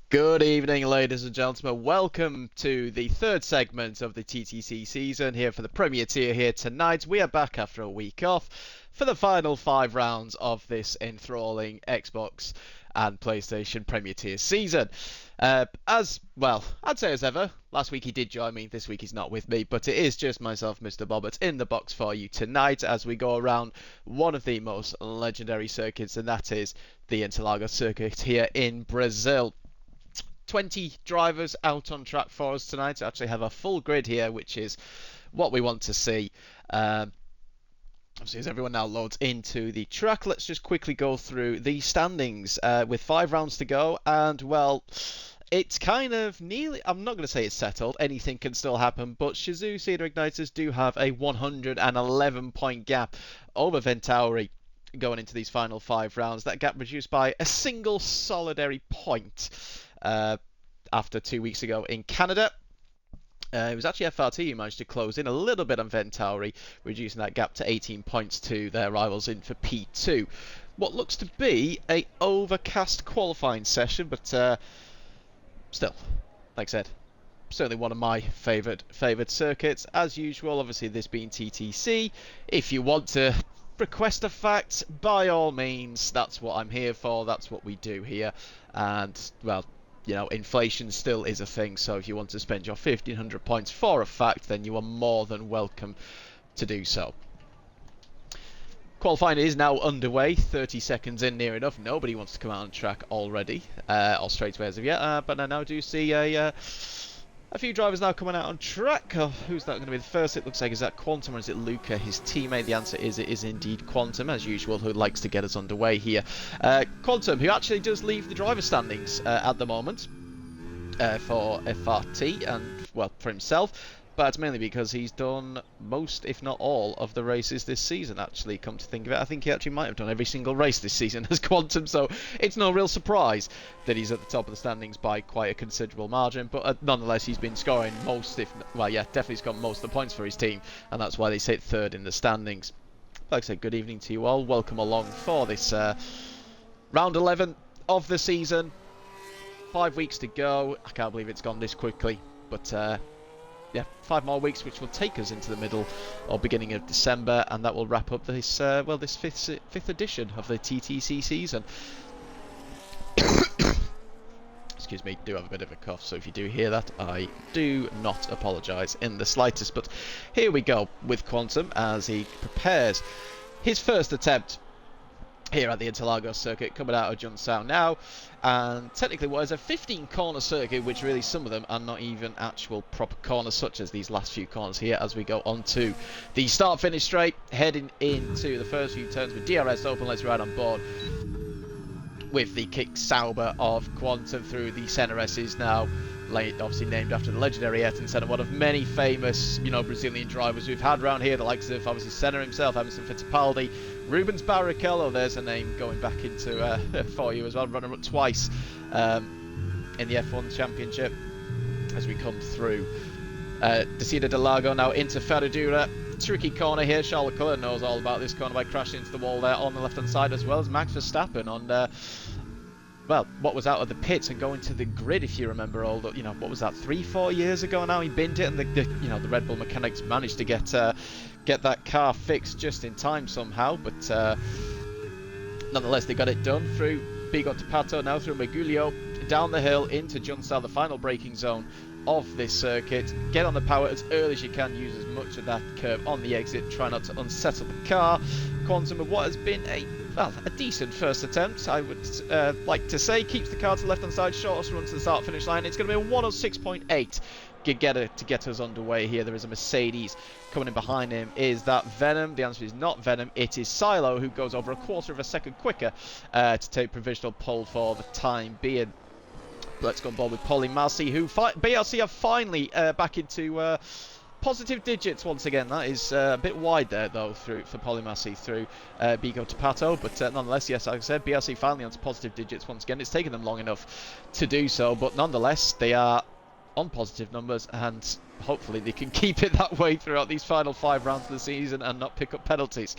Good evening, ladies and gentlemen. Welcome to the third segment of the TTC season here for the Premier Tier here tonight. We are back after a week off for the final 5 rounds of this enthralling Xbox and PlayStation Premier Tier season. As well, I'd say as ever, last week he did join me, this week he's not with me, but it is just myself, Mr. Bobbert, in the box for you tonight as we go around one of the most legendary circuits, and that is the Interlagos circuit here in Brazil. 20 drivers out on track for us tonight. I actually have a full grid here, which is what we want to see. Obviously, as everyone now loads into the track, let's just quickly go through the standings with 5 rounds to go. And, well, it's kind of nearly, I'm not going to say it's settled, anything can still happen, but Shizou Cedar Igniters do have a 111 point gap over Ventauri going into these final 5 rounds. That gap reduced by a single solitary point after 2 weeks ago in Canada. It was actually FRT who managed to close in a little bit on Ventauri, reducing that gap to 18 points to their rivals in for P2. What looks to be a overcast qualifying session, but still, like I said, certainly one of my favoured circuits. As usual, obviously this being TTC, if you want to request a fact, by all means, that's what I'm here for, that's what we do here. And, well, you know, inflation still is a thing, so if you want to spend your 1,500 points for a fact, then you are more than welcome to do so. Qualifying is now underway, 30 seconds in, near enough. Nobody wants to come out on track already, or straight away as of yet, but I now do see a few drivers now coming out on track. Oh, who's that going to be the first? It looks like, is that Quantum or is it Luca, his teammate? The answer is it is indeed Quantum, as usual, who likes to get us underway here. Quantum, who actually does leave the driver standings at the moment for FRT and, well, for himself. But it's mainly because he's done most, if not all, of the races this season, actually, come to think of it. I think he actually might have done every single race this season as Quantum, so it's no real surprise that he's at the top of the standings by quite a considerable margin. But nonetheless, he's been scoring most, definitely scored most of the points for his team, and that's why they sit third in the standings. Like I said, good evening to you all. Welcome along for this round 11 of the season. 5 weeks to go. I can't believe it's gone this quickly, but yeah, 5 more weeks, which will take us into the middle or beginning of December, and that will wrap up this this fifth edition of the TTC season. Excuse me, do have a bit of a cough, so if you do hear that, I do not apologise in the slightest. But here we go with Quantum as he prepares his first attempt here at the Interlagos circuit, coming out of Junsao now, and technically what is a 15 corner circuit, which really some of them are not even actual proper corners, such as these last few corners here as we go on to the start finish straight, heading into the first few turns with DRS open. Let's ride on board with the kick Sauber of Quantum through the Senna S's now, obviously named after the legendary Ayrton Senna, one of many famous, Brazilian drivers we've had around here, the likes of obviously Senna himself, Emerson Fittipaldi, Rubens Barrichello. There's a name going back into for you as well, runner-up twice in the F1 Championship as we come through. Descida del Lago now into Ferradura. Tricky corner here. Charles Leclerc knows all about this corner by crashing into the wall there on the left-hand side, as well as Max Verstappen on what was out of the pits and going to the grid, if you remember all the, what was that, 3-4 years ago now he binned it, and the Red Bull mechanics managed to get that car fixed just in time somehow, but nonetheless they got it done through Bigot to Pato, now through Magulio, down the hill into Junsao, the final braking zone of this circuit. Get on the power as early as you can, use as much of that curve on the exit, try not to unsettle the car. Quantum, of what has been a decent first attempt, I would like to say, keeps the car to the left hand side, shortest run to the start finish line. It's going to be a 106.8 to get us underway here. There is a Mercedes coming in behind him. Is that Venom? The answer is not Venom, it is Silo, who goes over a quarter of a second quicker to take provisional pole for the time being. Let's go on board with Polymassi, who BRC are finally back into positive digits once again. That is a bit wide there, though, for Polymassi through Bigo to Pato. But nonetheless, yes, like I said, BRC finally onto positive digits once again. It's taken them long enough to do so, but nonetheless, they are on positive numbers, and hopefully they can keep it that way throughout these final 5 rounds of the season and not pick up penalties.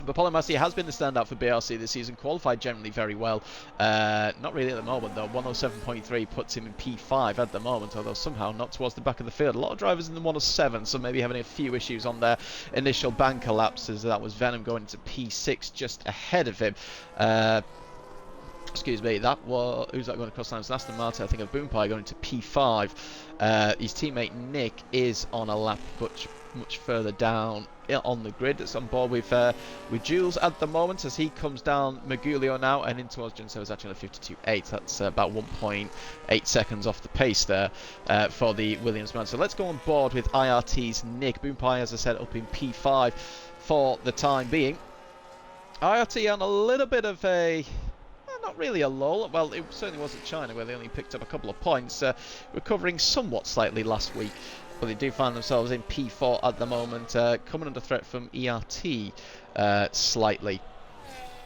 But Polymassey has been the standout for BRC this season, qualified generally very well. Not really at the moment though. 107.3 puts him in P5 at the moment, although somehow not towards the back of the field. A lot of drivers in the 107, so maybe having a few issues on their initial bank collapses. That was Venom going into P6 just ahead of him. Excuse me, that was, who's that going across the line? It was Aston Martin, I think, of Boompire going to P5. His teammate Nick is on a lap much further down on the grid. That's on board with Jules at the moment as he comes down Magulio now and in towards Junso is actually on a 52.8. That's about 1.8 seconds off the pace there for the Williams man. So let's go on board with IRT's Nick. Boompire, as I said, up in P5 for the time being. IRT on a little bit of a... not really a lull. Well, it certainly wasn't China where they only picked up a couple of points, recovering somewhat slightly last week, but they do find themselves in P4 at the moment, coming under threat from ERT slightly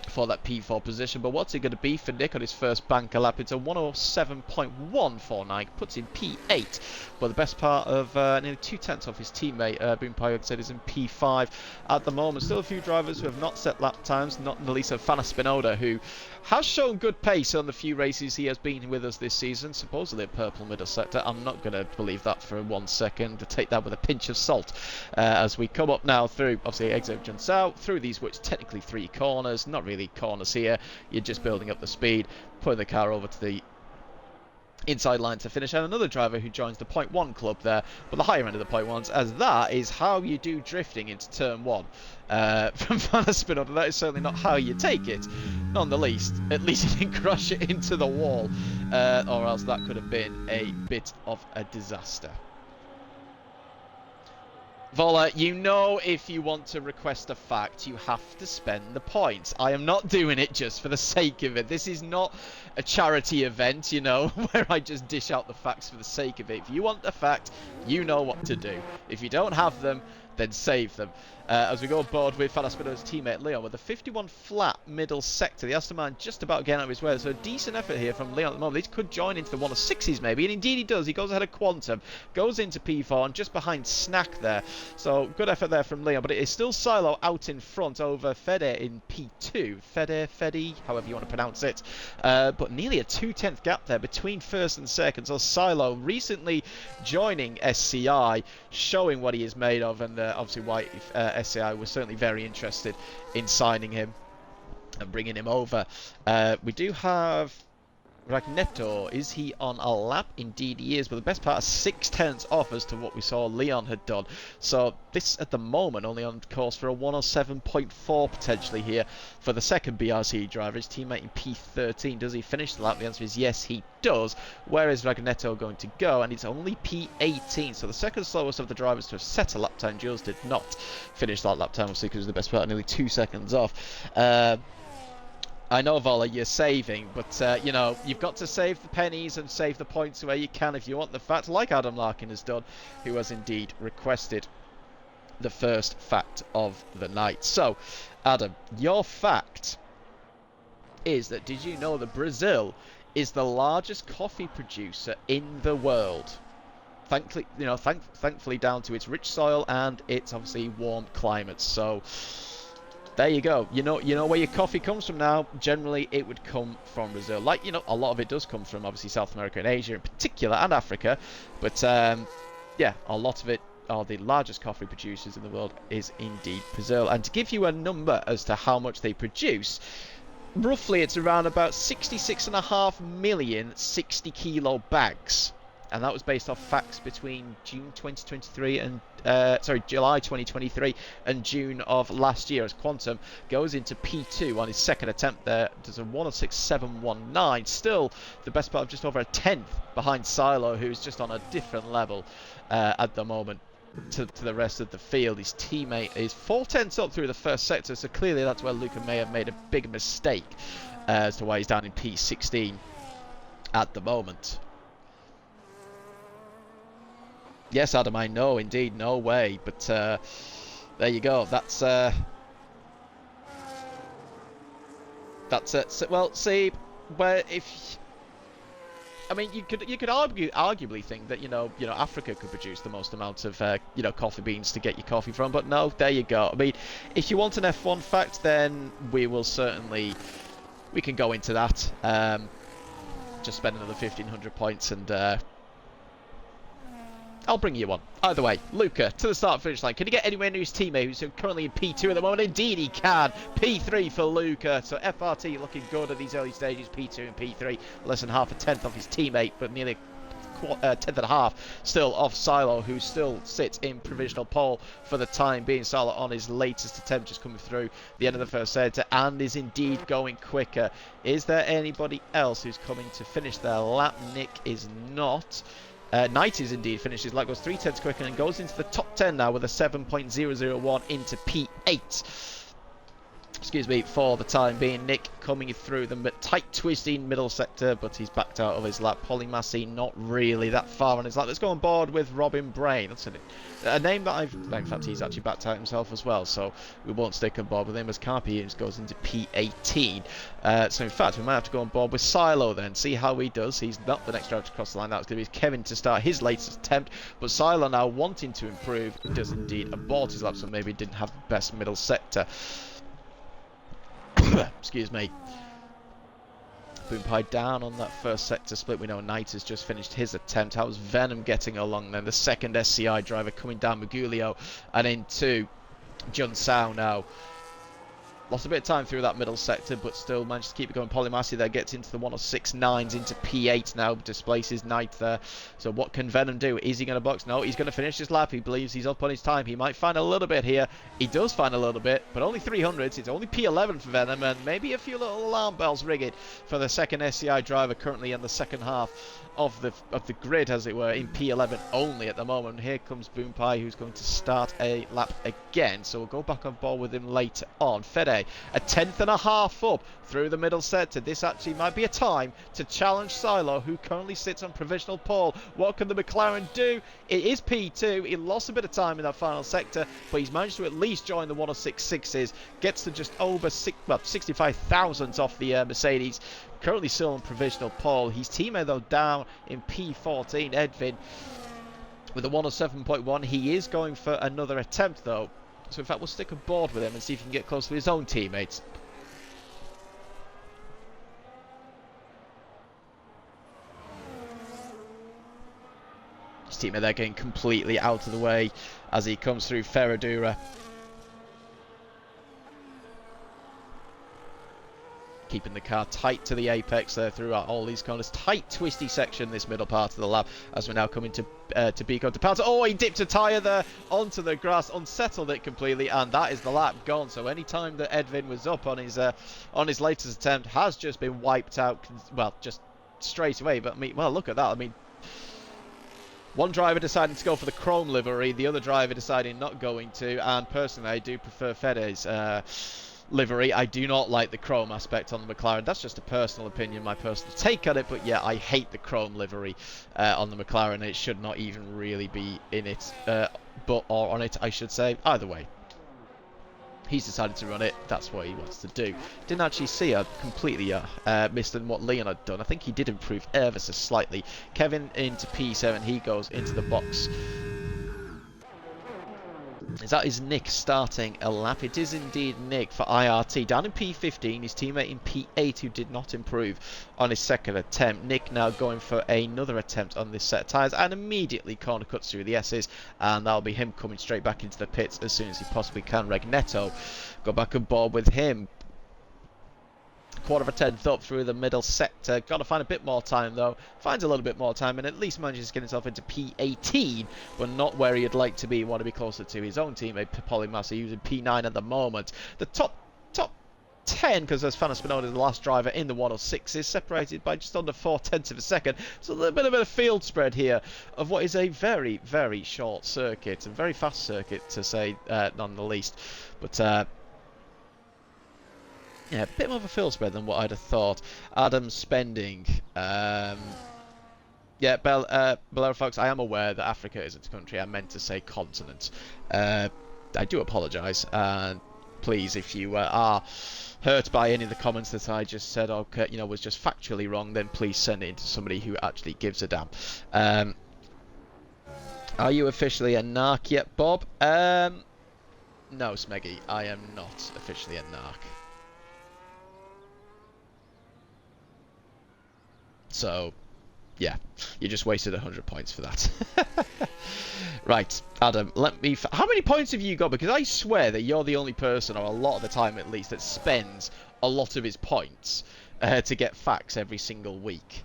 for that P4 position. But what's it going to be for Nick on his first banker lap? It's a 107.149, puts him P8, but the best part of nearly 2/10 off his teammate Boompire said is in P5 at the moment. Still a few drivers who have not set lap times, not the least of Fana Spinoda, who has shown good pace on the few races he has been with us this season, supposedly a purple middle sector. I'm not going to believe that for 1 second. To take that with a pinch of salt as we come up now through, obviously, exit John South, through these, which technically 3 corners, not really corners here. You're just building up the speed, putting the car over to the inside line to finish, and another driver who joins the 0.1 club there, but the higher end of the 0.1s, as that is how you do drifting into turn 1 from Fana Spinoda. That is certainly not how you take it, none the least. At least he didn't crash it into the wall, or else that could have been a bit of a disaster. Vola, you know if you want to request a fact, you have to spend the points. I am not doing it just for the sake of it. This is not a charity event, you know, where I just dish out the facts for the sake of it. If you want a fact, you know what to do. If you don't have them, then save them. As we go aboard with Fana Spinoda's teammate Leon with a 51 flat middle sector. The Aston Martin just about getting out of his way. So a decent effort here from Leon at the moment. He could join into the 106s maybe, and indeed he does. He goes ahead of Quantum, goes into P4 and just behind Snack there. So good effort there from Leon, but it is still Silo out in front over Fede in P2. Fede, however you want to pronounce it. But nearly a 2/10 gap there between first and second. So Silo recently joining SCI, showing what he is made of, and obviously why SCI was certainly very interested in signing him and bringing him over. We do have Ragneto. Is he on a lap? Indeed he is, but the best part is 6/10 off as to what we saw Leon had done. So this at the moment only on course for a 107.4 potentially here for the second BRC driver. His teammate in P13. Does he finish the lap? The answer is yes, he does. Where is Ragneto going to go? And it's only P18, so the second slowest of the drivers to have set a lap time. Jules did not finish that lap time, obviously, because the best part nearly 2 seconds off. I know, Vola, you're saving, but, you know, you've got to save the pennies and save the points where you can if you want the fact, like Adam Larkin has done, who has indeed requested the first fact of the night. So, Adam, your fact is that did you know that Brazil is the largest coffee producer in the world? Thankfully, you know, thankfully down to its rich soil and its obviously warm climate. So there you go. You know where your coffee comes from now. Generally, it would come from Brazil. Like, you know, a lot of it does come from obviously South America and Asia in particular, and Africa. But yeah, a lot of it are the largest coffee producers in the world is indeed Brazil. And to give you a number as to how much they produce, roughly it's around about 66.5 million 60-kilo bags. And that was based off facts between June 2023 and July 2023 and June of last year, as Quantum goes into P2 on his second attempt there. Does a 106.719, still the best part of just over a tenth behind Silo, who's just on a different level at the moment to the rest of the field. His teammate is 4/10 up through the first sector, so clearly that's where Luca may have made a big mistake as to why he's down in P16 at the moment. Yes, Adam, I know, indeed, no way, but there you go. That's it. Well, see, where if I mean, you could arguably think that Africa could produce the most amount of coffee beans to get your coffee from, but no, there you go. I mean, if you want an F1 fact, then we can go into that. Just spend another 1,500 points and I'll bring you one. Either way, Luca to the start finish line. Can he get anywhere near his teammate who's currently in P2 at the moment? Indeed he can. P3 for Luca. So FRT looking good at these early stages. P2 and P3. Less than half a tenth off his teammate, but nearly a tenth and a half still off Silo, who still sits in provisional pole for the time being. Silo on his latest attempt, just coming through the end of the first sector, and is indeed going quicker. Is there anybody else who's coming to finish their lap? Nick is not. Knight is indeed finished his lap, goes 3/10 quicker and goes into the top 10 now with a 7.001 into P8. Excuse me, for the time being. Nick coming through the tight twisting middle sector, but he's backed out of his lap. Polymassy not really that far on his lap. Let's go on board with Robin Brain. That's a name that in fact, he's actually backed out himself as well, so we won't stick on board with him as Carpi goes into P18. So in fact, we might have to go on board with Silo then, see how he does. He's not the next driver to cross the line. That's going to be Kevin to start his latest attempt, but Silo now wanting to improve does indeed abort his lap, so maybe didn't have the best middle sector. Excuse me. Boom Pie down on that first sector split. We know Knight has just finished his attempt. How was Venom getting along then? The second SCI driver coming down Magulio and into Jun Sao now. Lost a bit of time through that middle sector, but still managed to keep it going. Polymassy there gets into the 106.9s into P8 now, displaces Knight there. So what can Venom do? Is he going to box? No, he's going to finish his lap. He believes he's up on his time. He might find a little bit here. He does find a little bit, but only 300s. It's only P11 for Venom, and maybe a few little alarm bells ringing for the second SCI driver currently in the second half of the grid, as it were, in P11 only at the moment. Here comes Boom Pie, who's going to start a lap again, so we'll go back on board with him later on. Fede, a tenth and a half up through the middle sector. This actually might be a time to challenge Silo, who currently sits on provisional pole. What can the McLaren do? It is P2. He lost a bit of time in that final sector, but he's managed to at least join the 106.6s. Gets to just over 65 thousandths off the Mercedes. Currently still on provisional pole. His teammate though down in P14, Edvin, with a 107.1. He is going for another attempt though. So in fact, we'll stick aboard with him and see if he can get close to his own teammates. His teammate there getting completely out of the way as he comes through Ferradura. Keeping the car tight to the apex there throughout all these corners. Tight, twisty section, this middle part of the lap, as we're now coming to Pico de Palta. Oh, he dipped a tyre there onto the grass, unsettled it completely, and that is the lap gone. So any time that Edvin was up on his latest attempt has just been wiped out, well, just straight away. But I mean, well, look at that. I mean, one driver deciding to go for the chrome livery, the other driver deciding not going to, and personally I do prefer Fede's livery. I do not like the chrome aspect on the McLaren. That's just a personal opinion, my personal take on it, but yeah, I hate the chrome livery on the McLaren. It should not even really be in it, or on it, I should say. Either way, he's decided to run it. That's what he wants to do. Didn't actually see her completely missed in what Leon had done. I think he did improve ever so slightly. Kevin into P7. He goes into the box. That is Nick starting a lap. It is indeed Nick for IRT. Down in P15, his teammate in P8 who did not improve on his second attempt. Nick now going for another attempt on this set of tyres, and immediately corner cuts through the S's, and that'll be him coming straight back into the pits as soon as he possibly can. Regnetto, go back on board with him. Quarter of a tenth up through the middle sector. Got to find a bit more time though. Finds a little bit more time and at least manages to get himself into P18, but not where he'd like to be. Want to be closer to his own teammate Polymassy, using P9 at the moment. The top 10, because as Fana Spinoda is the last driver in the 106, is separated by just under 4/10 of a second. So a little bit of a field spread here of what is a very, very short circuit, a very fast circuit to say none the least. But yeah, a bit more of a field spread than what I'd have thought. Adam Spending. Yeah, Bolero folks, I am aware that Africa isn't a country. I meant to say continent. I do apologise. please, if you are hurt by any of the comments that I just said, or was just factually wrong, then please send it to somebody who actually gives a damn. Are you officially a narc yet, Bob? No, Smeggy, I am not officially a narc. So, yeah, you just wasted 100 points for that. Right, Adam, how many points have you got? Because I swear that you're the only person, or a lot of the time at least, that spends a lot of his points to get facts every single week.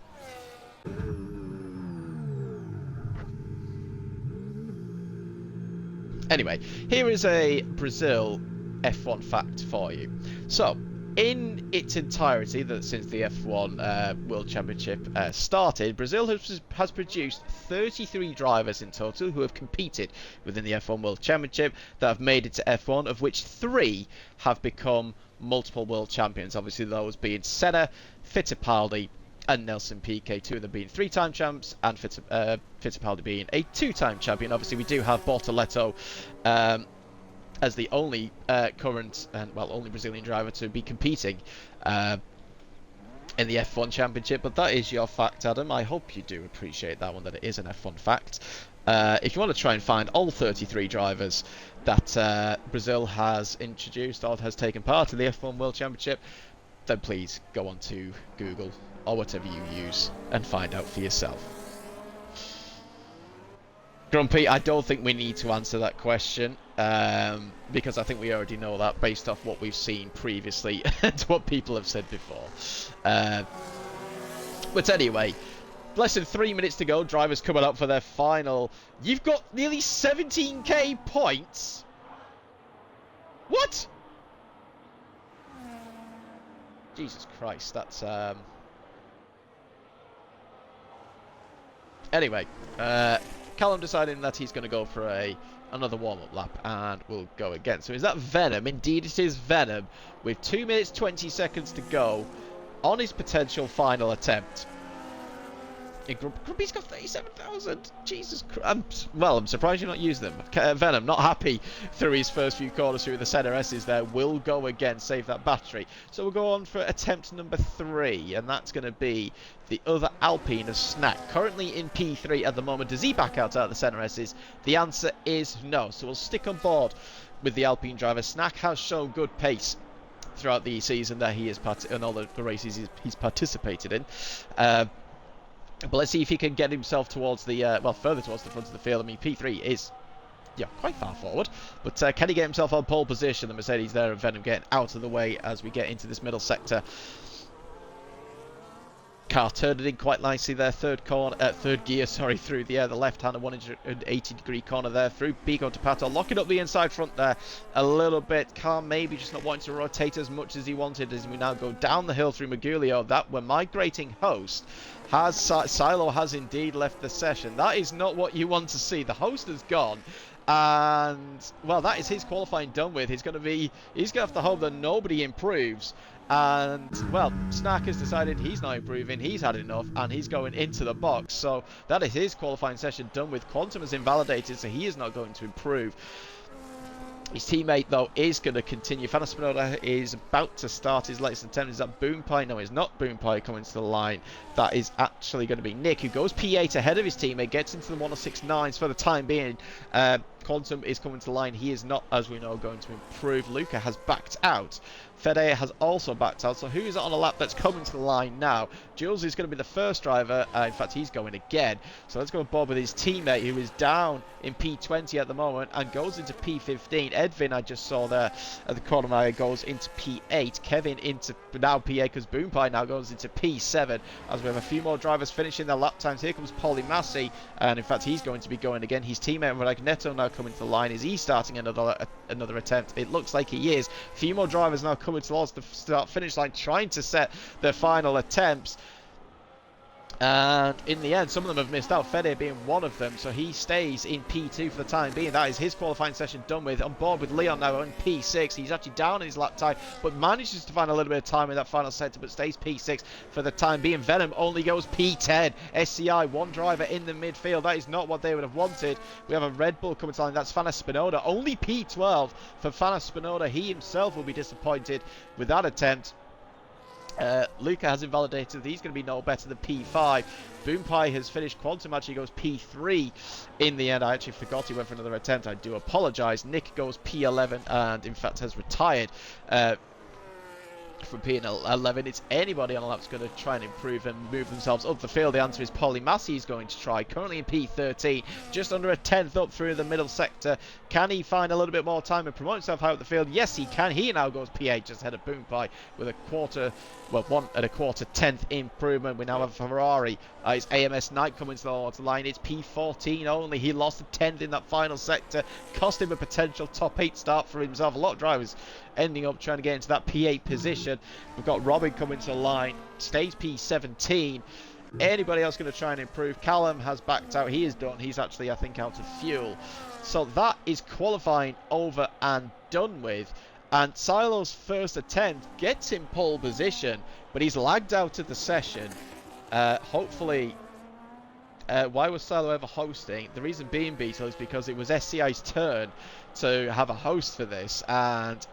Anyway, here is a Brazil F1 fact for you. So, in its entirety, since the F1 World Championship started, Brazil has produced 33 drivers in total who have competed within the F1 World Championship that have made it to F1, of which 3 have become multiple world champions. Obviously, those being Senna, Fittipaldi, and Nelson Piquet, 2 of them being 3-time champs, and Fittipaldi being a 2-time champion. Obviously, we do have Bortoleto as the only current and only Brazilian driver to be competing in the F1 Championship. But that is your fact, Adam. I hope you do appreciate that one, that it is an F1 fact. If you want to try and find all 33 drivers that Brazil has introduced or has taken part in the F1 World Championship, then please go on to Google or whatever you use and find out for yourself. Grumpy, I don't think we need to answer that question because I think we already know that based off what we've seen previously and what people have said before. But anyway, less than 3 minutes to go. Drivers coming up for their final. You've got nearly 17k points. What? Jesus Christ, that's Anyway, Callum deciding that he's going to go for another warm-up lap, and we'll go again. So is that Venom? Indeed it is Venom, with 2 minutes 20 seconds to go on his potential final attempt. Grumpy's got 37,000. Jesus Christ. I'm surprised you're not using them. Venom, not happy through his first few corners through the center S's there. Will go again, save that battery. So we'll go on for attempt number 3, and that's going to be the other Alpine of Snack. Currently in P3 at the moment. Does he back out of the center S's? The answer is no. So we'll stick on board with the Alpine driver. Snack has shown good pace throughout the season that he is in all the races he's participated in. But let's see if he can get himself towards the, further towards the front of the field. I mean, P3 is, quite far forward. But can he get himself on pole position? The Mercedes there and Venom getting out of the way as we get into this middle sector. Car turning in quite nicely there, third gear, through the left-hander 180-degree corner there, through Bico to Pato, locking up the inside front there a little bit. Car maybe just not wanting to rotate as much as he wanted as we now go down the hill through Magulio. That we're migrating host. Silo has indeed left the session. That is not what you want to see. The host has gone. And that is his qualifying done with. He's gonna have to hope that nobody improves. And Snack has decided he's not improving, he's had enough, and he's going into the box. So that is his qualifying session done with. Quantum has invalidated, so he is not going to improve. His teammate, though, is going to continue. Fana Spinoda is about to start his latest attempt. Is that Boom Pie? No, it's not Boom Pie coming to the line. That is actually going to be Nick, who goes P8 ahead of his teammate, gets into the 106.9s for the time being. Quantum is coming to the line. He is not, as we know, going to improve. Luca has backed out. Fede has also backed out. So who is on a lap that's coming to the line now? Jules is going to be the first driver. In fact, he's going again. So let's go and Bob with his teammate, who is down in P20 at the moment and goes into P15. Edvin, I just saw there at the corner now, goes into P8. Kevin into now P8 because Boom Pie now goes into P7 as we have a few more drivers finishing their lap times. Here comes Paulie Massey, and in fact, he's going to be going again. His teammate Ragneto now coming to the line. Is he starting another attempt? It looks like he is. A few more drivers now coming towards the start finish line, trying to set their final attempts. And in the end, some of them have missed out, Fede being one of them, so he stays in P2 for the time being. That is his qualifying session done with. On board with Leon now in P6. He's actually down in his lap time, but manages to find a little bit of time in that final sector, but stays P6 for the time being. Venom only goes P10. SCI, one driver in the midfield. That is not what they would have wanted. We have a Red Bull coming to line. That's Fana Spinoda. Only P12 for Fana Spinoda. He himself will be disappointed with that attempt. Luca has invalidated that he's going to be no better than P5. Boompie has finished Quantum, actually goes P3 in the end. I actually forgot he went for another attempt. I do apologise. Nick goes P11 and in fact has retired from P11. It's anybody on the lap that's going to try and improve and move themselves up the field. The answer is Polly Massey is going to try. Currently in P13, just under a tenth up through the middle sector. Can he find a little bit more time and promote himself out the field? Yes, he can. He now goes P8 just ahead of Boompie with a quarter, well, 1 tenth improvement. We now have a Ferrari. It's AMS Knight coming to the water line. It's P14 only. He lost a tenth in that final sector. Cost him a potential top 8 start for himself. A lot of drivers ending up trying to get into that P8 position. We've got Robin coming to the line, stays P17. Anybody else going to try and improve? Callum has backed out. He is done. He's actually, I think, out of fuel. So that is qualifying over and done with. And Silo's first attempt gets him pole position, but he's lagged out of the session. Hopefully, why was Silo ever hosting? The reason being, Beetle, is because it was SCI's turn to have a host for this, and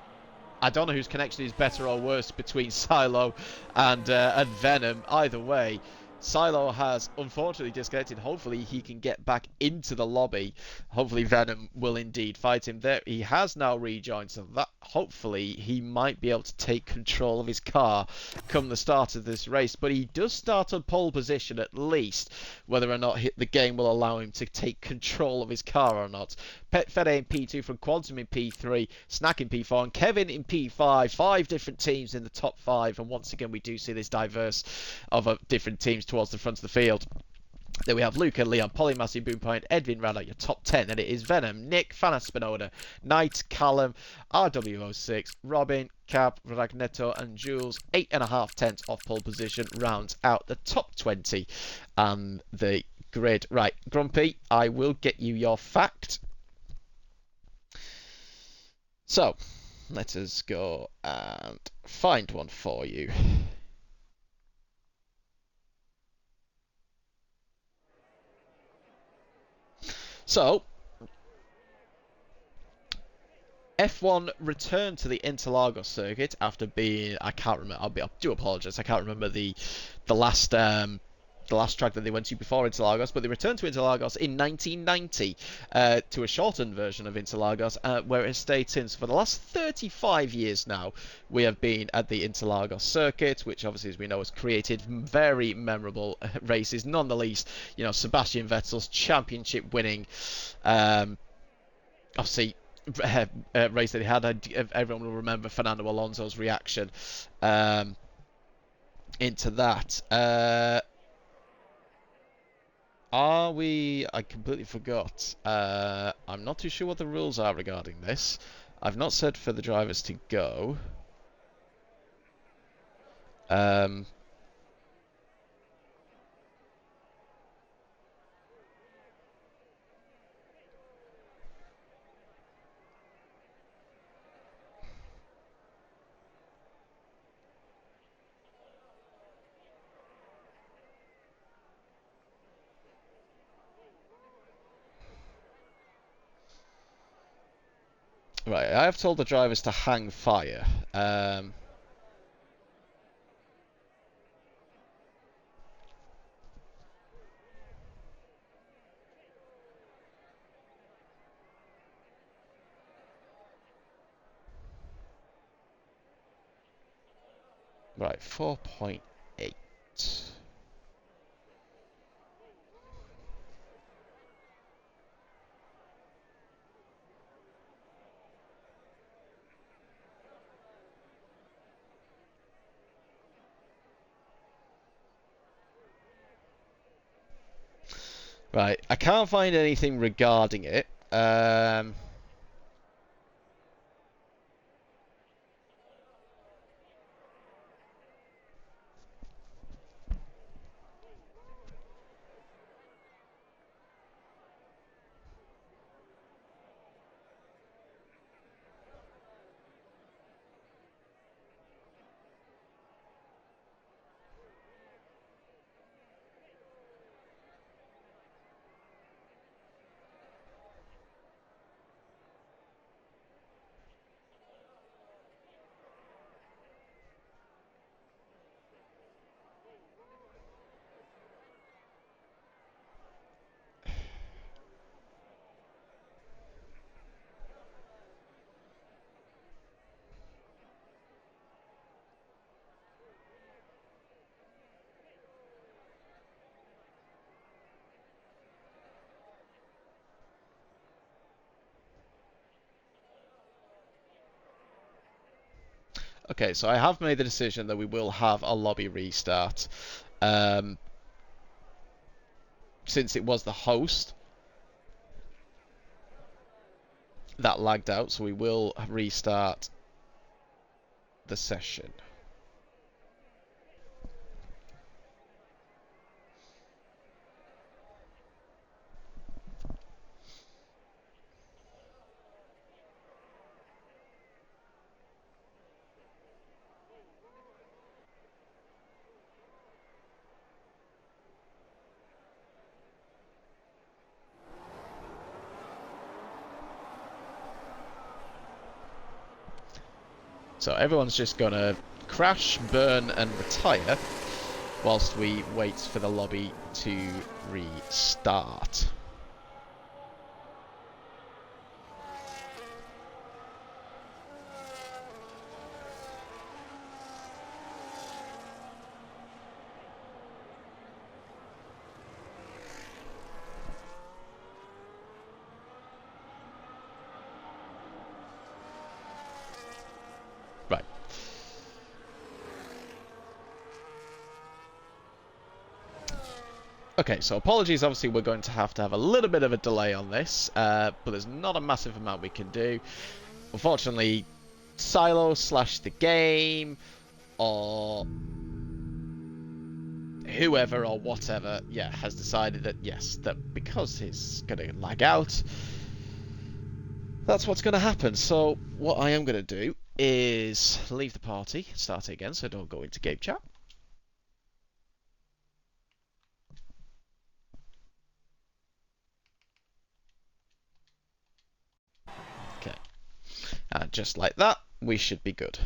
I don't know whose connection is better or worse between Silo and Venom. Either way, Silo has unfortunately disconnected. Hopefully he can get back into the lobby. Hopefully Venom will indeed fight him there. He has now rejoined, so that hopefully he might be able to take control of his car come the start of this race. But he does start on pole position at least. Whether or not the game will allow him to take control of his car or not. Pet Fede in P2 from Quantum in P3, Snack in P4, and Kevin in P5. 5 different teams in the top 5, and once again we do see this diverse of different teams towards the front of the field. Then we have Luca, Leon, Polymassy, Boompoint, Edwin Rada, your top 10. And it is Venom, Nick, Fana Spinoda, Knight, Callum, RW06, Robin, Cap, Ragneto, and Jules. 8.5 tenths off pole position rounds out the top 20 and the grid. Right, Grumpy, I will get you your fact. So, let us go and find one for you. So, F1 returned to the Interlagos circuit after being, I can't remember, I do apologise, I can't remember the last track that they went to before Interlagos, but they returned to Interlagos in 1990 to a shortened version of Interlagos, where it stayed since. For the last 35 years now, we have been at the Interlagos circuit, which obviously, as we know, has created very memorable races, none the least, you know, Sebastian Vettel's championship winning, obviously, race that he had. Everyone will remember Fernando Alonso's reaction into that. Are we... I completely forgot. I'm not too sure what the rules are regarding this. I've not said for the drivers to go. Right, I have told the drivers to hang fire. Right, 4.8. Right, I can't find anything regarding it. Okay, so I have made the decision that we will have a lobby restart. Um, since it was the host that lagged out, so we will restart the session. So everyone's just gonna crash, burn, and retire whilst we wait for the lobby to restart. Right. Okay, so apologies, obviously we're going to have a little bit of a delay on this, but there's not a massive amount we can do. Unfortunately, Silo slash the game, or whoever or whatever, yeah, has decided that, yes, that because it's going to lag out, that's what's going to happen. So what I am going to do is leave the party, start it again, so don't go into game chat. Okay, and just like that, we should be good.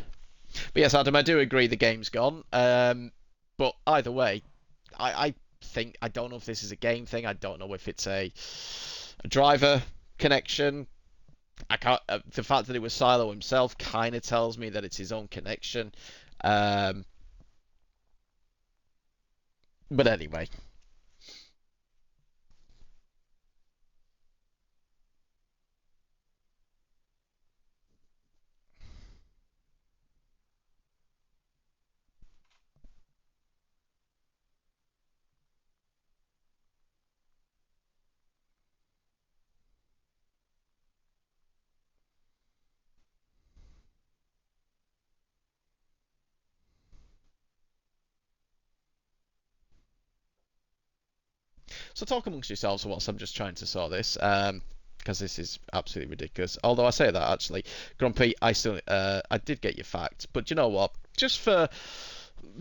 But yes, Adam, I do agree the game's gone. But either way, I think, I don't know if this is a game thing. I don't know if it's a driver connection. I can't. The fact that it was Silo himself kind of tells me that it's his own connection. Um, but anyway, so talk amongst yourselves whilst I'm just trying to sort this. Because this is absolutely ridiculous. Although I say that actually, Grumpy, I did get your fact, but you know what? Just for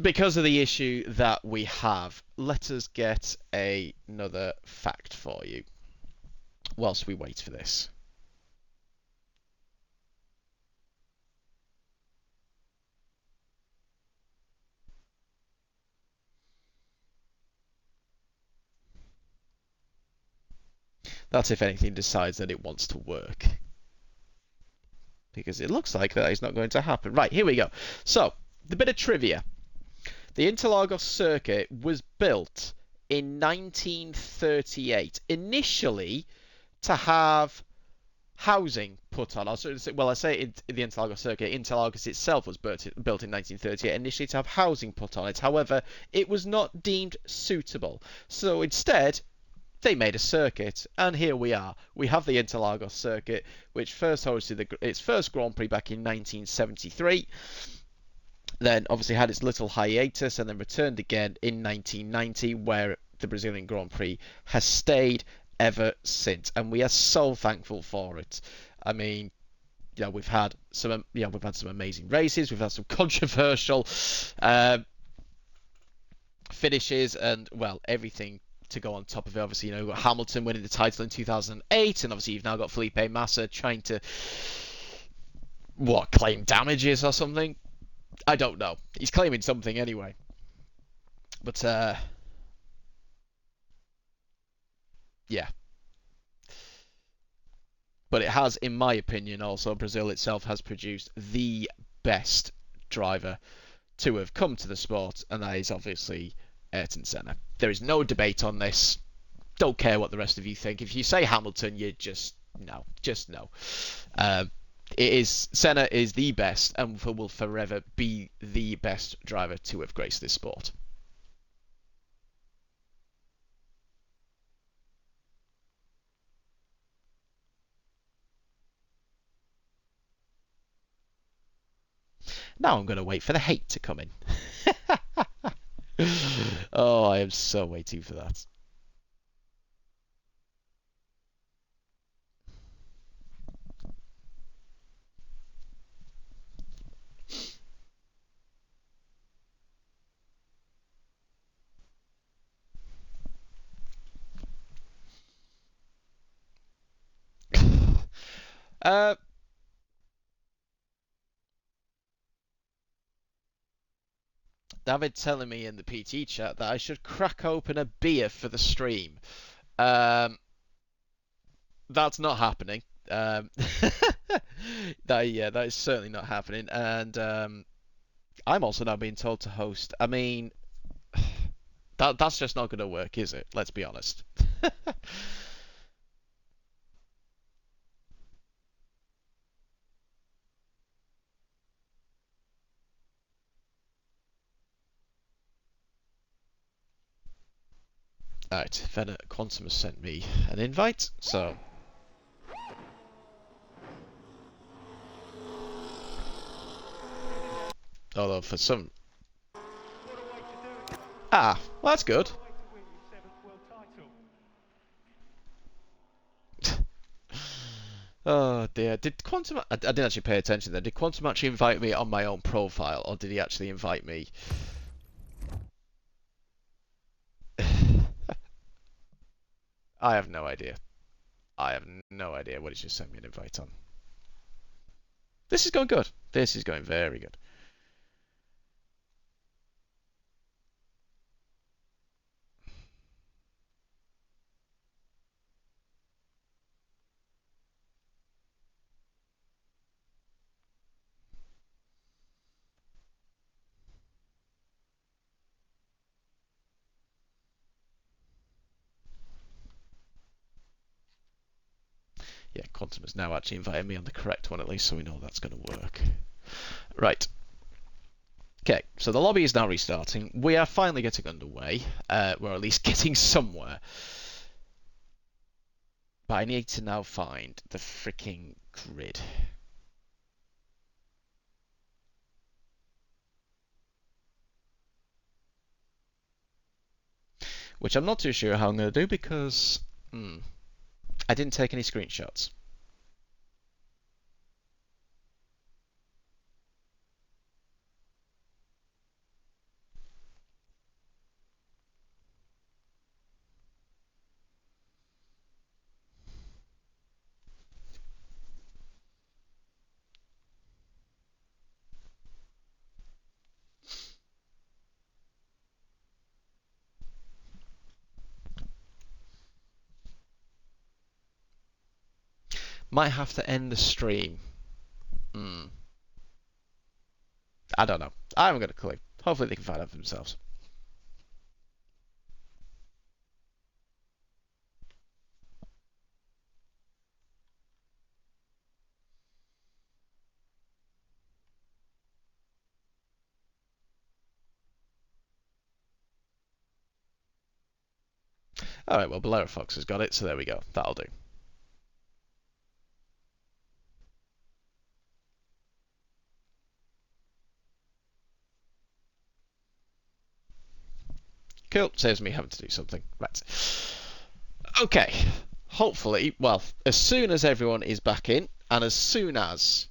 because of the issue that we have, let us get another fact for you whilst we wait for this. That's if anything decides that it wants to work. Because it looks like that is not going to happen. Right, here we go. So, the bit of trivia. The Interlagos circuit was built in 1938, initially to have housing put on. Well, I say the Interlagos circuit. Interlagos itself was built in 1938 initially to have housing put on it. However, it was not deemed suitable. So instead, they made a circuit, and here we are. We have the Interlagos circuit, which first hosted its first Grand Prix back in 1973. Then obviously had its little hiatus, and then returned again in 1990, where the Brazilian Grand Prix has stayed ever since, and we are so thankful for it. I mean, we've had some, we've had some amazing races, we've had some controversial finishes, and well, everything to go on top of it. Obviously, you've got Hamilton winning the title in 2008, and obviously you've now got Felipe Massa trying to claim damages or something. I don't know. He's claiming something anyway. But yeah. But it has, in my opinion, also Brazil itself has produced the best driver to have come to the sport, and that is obviously Ayrton Senna. There is no debate on this. Don't care what the rest of you think. If you say Hamilton, you just no. Um, It is Senna is the best and will forever be the best driver to have graced this sport. Now I'm going to wait for the hate to come in. Oh, I am so waiting for that. Uh, David telling me in the PT chat that I should crack open a beer for the stream. Um, that's not happening. Um, that is certainly not happening. And I'm also now being told to host. I mean, that's just not going to work, is it? Let's be honest. Alright, Vena Quantum has sent me an invite, so although for some well, that's good. Oh dear. Did Quantum I didn't actually pay attention there. Did Quantum actually invite me on my own profile or did he actually invite me? I have no idea. I have no idea what he's just sent me an invite on. This is going good. This is going very good. Yeah, Quantum has now actually invited me on the correct one at least, so we know that's going to work. Right. Okay, so the lobby is now restarting. We are finally getting underway. We're at least getting somewhere. But I need to now find the freaking grid. Which I'm not too sure how I'm going to do because I didn't take any screenshots. Might have to end the stream. Hmm. I don't know. I haven't got a clue. Hopefully they can find out for themselves. Alright, well, Bolero Fox has got it, so there we go. That'll do. Cool. Saves me having to do something. Right. Okay. Hopefully, well, as soon as everyone is back in, and as soon as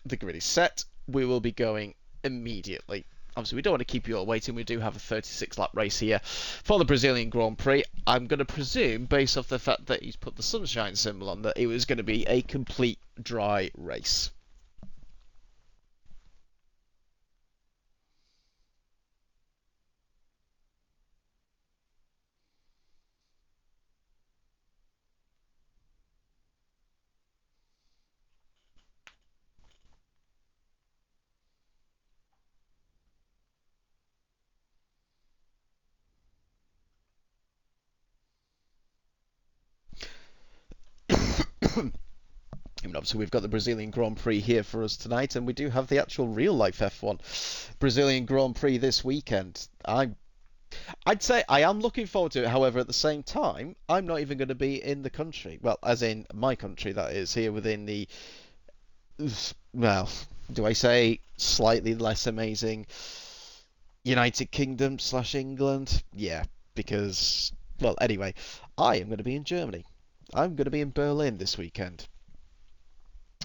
the grid is set, we will be going immediately. Obviously, we don't want to keep you all waiting. We do have a 36-lap race here for the Brazilian Grand Prix. I'm going to presume, based off the fact that he's put the sunshine symbol on, that it was going to be a complete dry race. Obviously, we've got the Brazilian Grand Prix here for us tonight, and we do have the actual real life F1 Brazilian Grand Prix this weekend. I'd say I am looking forward to it. However, at the same time, I'm not even going to be in the country. Well, as in my country, that is, here within the, well, do I say slightly less amazing United Kingdom slash England? Yeah, because, well, anyway, I am going to be in Germany. I'm going to be in Berlin this weekend.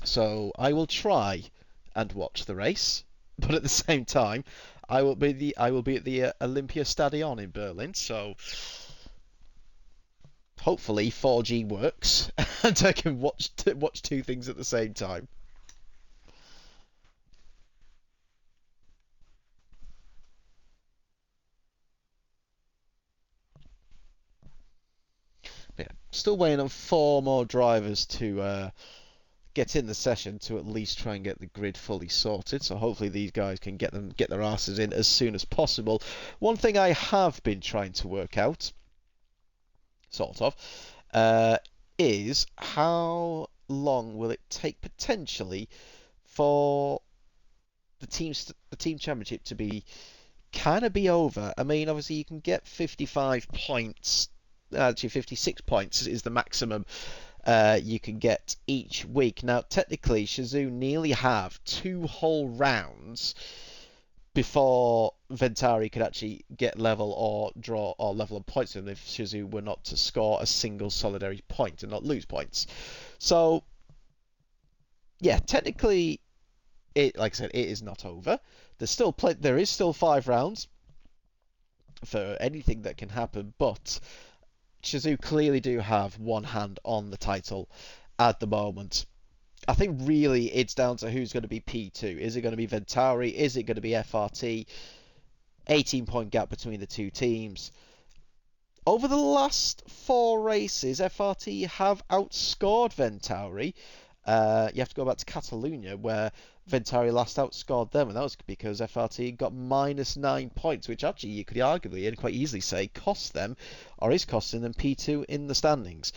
So I will try and watch the race, but at the same time, I will be at the Olympia Stadion in Berlin. So hopefully 4G works and I can watch two things at the same time. Yeah, still waiting on four more drivers to get in the session to at least try and get the grid fully sorted. So hopefully these guys can get their asses in as soon as possible. One thing I have been trying to work out, sort of, uh, is how long will it take potentially for the team championship to be kind of be over. I mean, obviously you can get 55 points. Actually, 56 points is the maximum you can get each week. Now, technically, Shazoo nearly have two whole rounds before Ventari could actually get level or draw or level on points with him if Shazoo were not to score a single solitary point and not lose points. So, yeah, technically, like I said, it is not over. There is still 5 rounds for anything that can happen, but Shazoo clearly do have one hand on the title at the moment. I think really it's down to who's going to be P2. Is it going to be Ventari? Is it going to be FRT? 18-point gap between the two teams. Over the last four races, FRT have outscored Ventari. You have to go back to Catalonia, where Ventari last outscored them, and that was because FRT got -9 points, which actually you could arguably and quite easily say cost them, or is costing them P2 in the standings.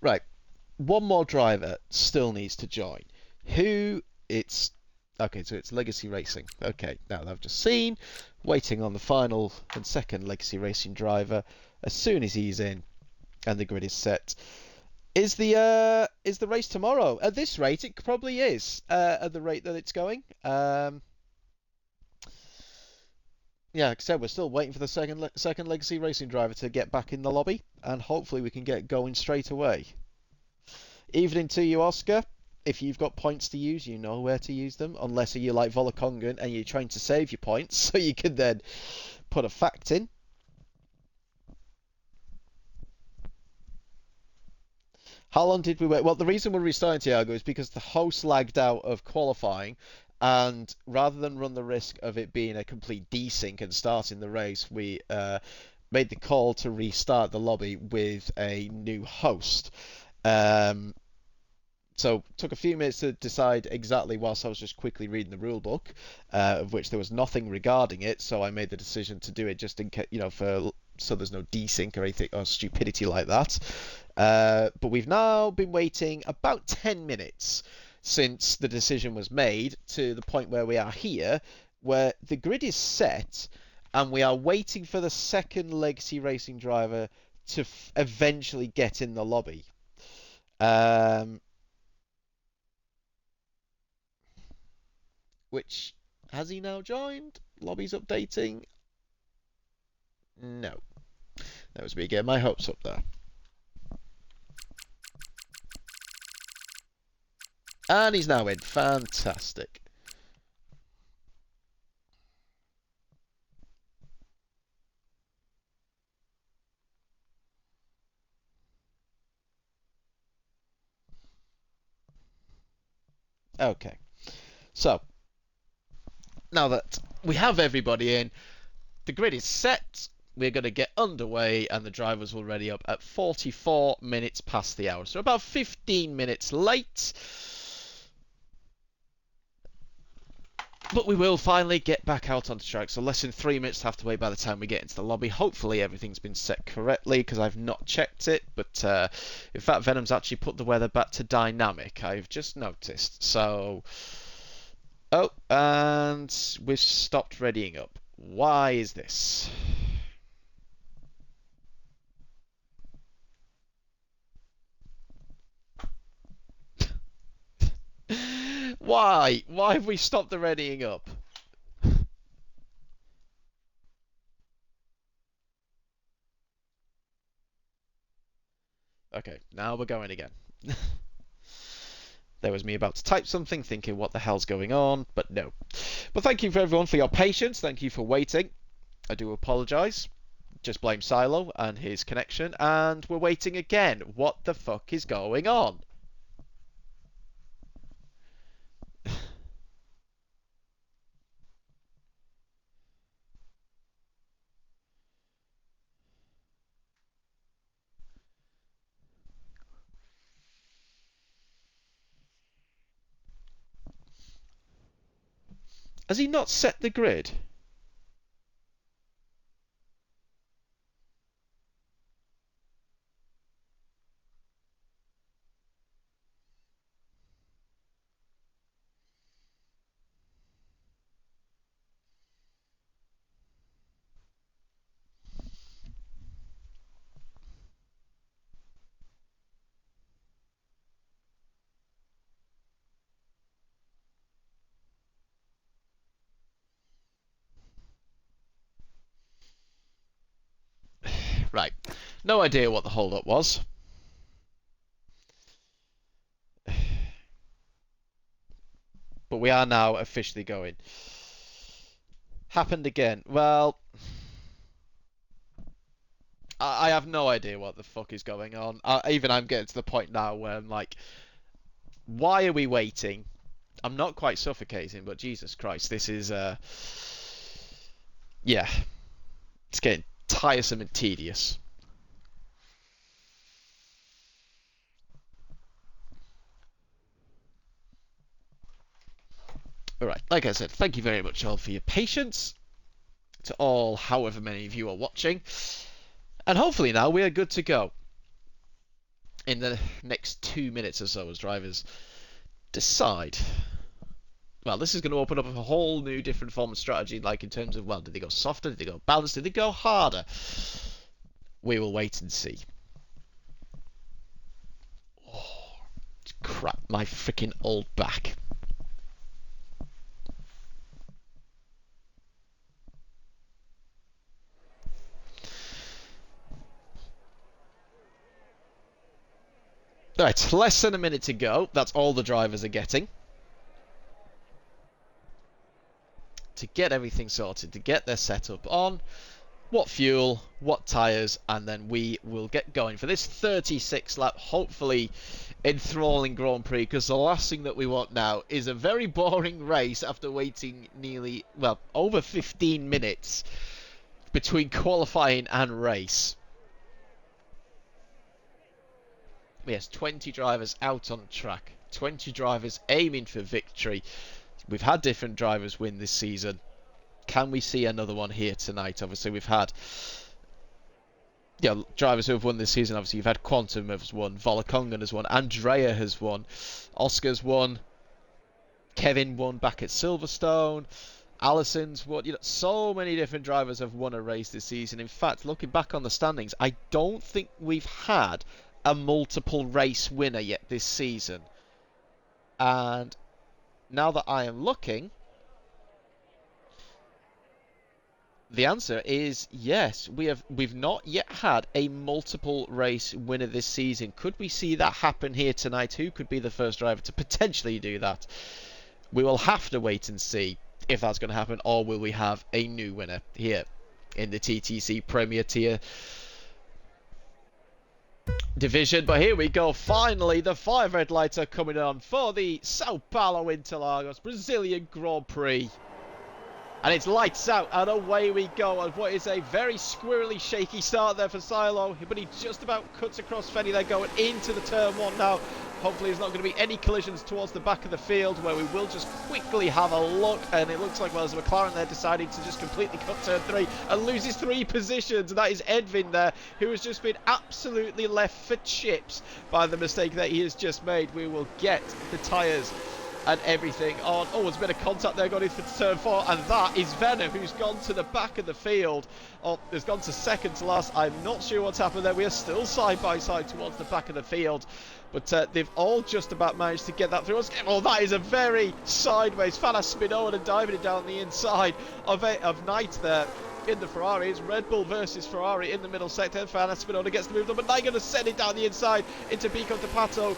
Right, one more driver still needs to join. Who it's Okay, so it's Legacy Racing. Okay, now I've just seen, waiting on the final and second Legacy Racing driver. As soon as he's in and the grid is set, is the race tomorrow? At this rate, it probably is. At the rate that it's going. Yeah, like I said, we're still waiting for the second Legacy Racing driver to get back in the lobby, and hopefully we can get going straight away. Evening to you, Oscar. If you've got points to use, you know where to use them. Unless you're like Volakongan and you're trying to save your points so you can then put a fact in. How long did we wait? Well, the reason we're restarting, Tiago, is because the host lagged out of qualifying, and rather than run the risk of it being a complete desync and starting the race, we made the call to restart the lobby with a new host. Um, so took a few minutes to decide exactly whilst I was just quickly reading the rule book, of which there was nothing regarding it. So I made the decision to do it just in case, for so there's no desync or anything or stupidity like that. But we've now been waiting about 10 minutes since the decision was made to the point where we are here, where the grid is set and we are waiting for the second Legacy Racing driver to eventually get in the lobby. Um, which has he now joined? Lobby's updating. No, that was me getting my hopes up there. And he's now in. Fantastic. Okay. So, now that we have everybody in, the grid is set. We're going to get underway, and the drivers will ready up at 44 minutes past the hour. So, about 15 minutes late. But we will finally get back out onto track. So less than 3 minutes have to wait by the time we get into the lobby. Hopefully everything's been set correctly because I've not checked it. But in fact, Venom's actually put the weather back to dynamic. I've just noticed. So, oh, and we've stopped readying up. Why is this? Why? Why have we stopped the readying up? Okay, now we're going again. There was me about to type something, thinking what the hell's going on, but no. But thank you for everyone for your patience. Thank you for waiting. I do apologise. Just blame Silo and his connection, and we're waiting again. What the fuck is going on? Has he not set the grid? Right. No idea what the hold up was. But we are now officially going. Happened again. Well, I have no idea what the fuck is going on. Even I'm getting to the point now where I'm like, why are we waiting? I'm not quite suffocating, but Jesus Christ, this is yeah, it's getting tiresome and tedious. Alright, like I said, thank you very much all for your patience. To all, however many of you are watching. And hopefully now we are good to go. In the next 2 minutes or so as drivers decide. Well, this is going to open up a whole new different form of strategy, like in terms of, well, did they go softer, did they go balanced, did they go harder? We will wait and see. Oh, crap, my freaking old back. Right, less than a minute to go. That's all the drivers are getting. To get everything sorted, to get their setup on. What fuel, what tyres, and then we will get going for this 36 lap, hopefully enthralling Grand Prix, because the last thing that we want now is a very boring race after waiting nearly, well, over 15 minutes between qualifying and race. Yes, 20 drivers out on track, 20 drivers aiming for victory. We've had different drivers win this season. Can we see another one here tonight? Obviously, we've had drivers who have won this season. Obviously, you've had Quantum has won, Volakongan has won, Andrea has won, Oscar's won, Kevin won back at Silverstone, Allison's won. So many different drivers have won a race this season. In fact, looking back on the standings, I don't think we've had a multiple race winner yet this season. And now that I am looking, the answer is yes. We've not yet had a multiple race winner this season. Could we see that happen here tonight? Who could be the first driver to potentially do that? We will have to wait and see if that's going to happen, or will we have a new winner here in the TTC Premier Tier? division. But here we go, finally the 5 red lights are coming on for the Sao Paulo Interlagos Brazilian Grand Prix. And it's lights out and away we go on what is a very squirrely, shaky start there for Silo. But he just about cuts across Fenny. They're going into the turn 1 now. Hopefully there's not going to be any collisions towards the back of the field, where we will just quickly have a look. And it looks like, well, as McLaren there decided to just completely cut turn 3 and loses 3 positions. And that is Edwin there, who has just been absolutely left for chips by the mistake that he has just made. We will get the tyres and everything on. Oh, there's been a contact there going in for turn 4, and that is Venom, who's gone to the back of the field. Oh, has gone to second to last. I'm not sure what's happened there. We are still side by side towards the back of the field, but they've all just about managed to get that through. Oh, that is a very sideways Fana Spinola diving it down the inside of Knight there in the Ferrari. It's Red Bull versus Ferrari in the middle sector. Fana Spinola gets the move on, but Knight going to send it down the inside into Pico de Pato.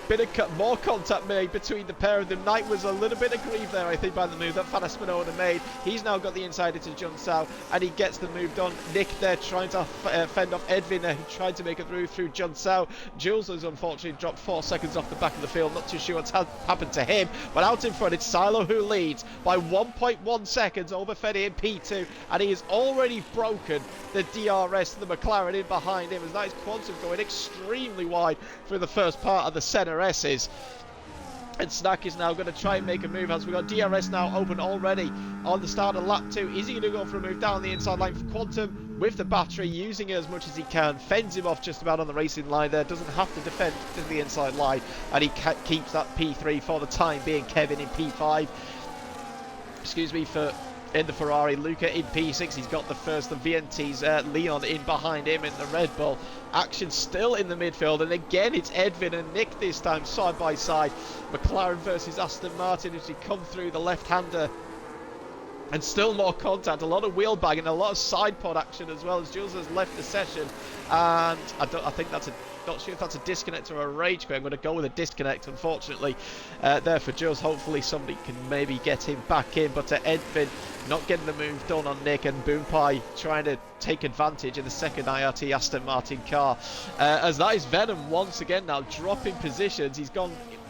Bit of more contact made between the pair of them. Knight was a little bit aggrieved there, I think, by the move that Fana Spinola made. He's now got the inside into John Sao, and he gets the move done. Nick there trying to fend off Edwin there, who tried to make it through John Sao. Jules has unfortunately dropped 4 seconds off the back of the field. Not too sure what's happened to him, but out in front it's Silo who leads by 1.1 seconds over Fenny in P2, and he has already broken the DRS to the McLaren in behind him, as that is Quantum going extremely wide through the first part of the centre S's. And Snack is now going to try and make a move, as we've got DRS now open already on the start of lap 2. Is he going to go for a move down the inside line for Quantum with the battery, using it as much as he can, fends him off just about on the racing line there, doesn't have to defend to the inside line, and he keeps that P3 for the time being. Kevin in P5, excuse me, in the Ferrari. Luca in P6, he's got the first. The VNT's Leon in behind him in the Red Bull. Action still in the midfield, and again it's Edwin and Nick this time side by side. McLaren versus Aston Martin as he come through the left-hander. And still more contact, a lot of wheel bagging, a lot of side pod action as well, as Jules has left the session. And I think that's not sure if that's a disconnect or a rage quit. I'm going to go with a disconnect, unfortunately, there for Jules. Hopefully somebody can maybe get him back in, but Edwin not getting the move done on Nick, and Boom Pie trying to take advantage in the second IRT Aston Martin car. As that is Venom once again now dropping positions. He's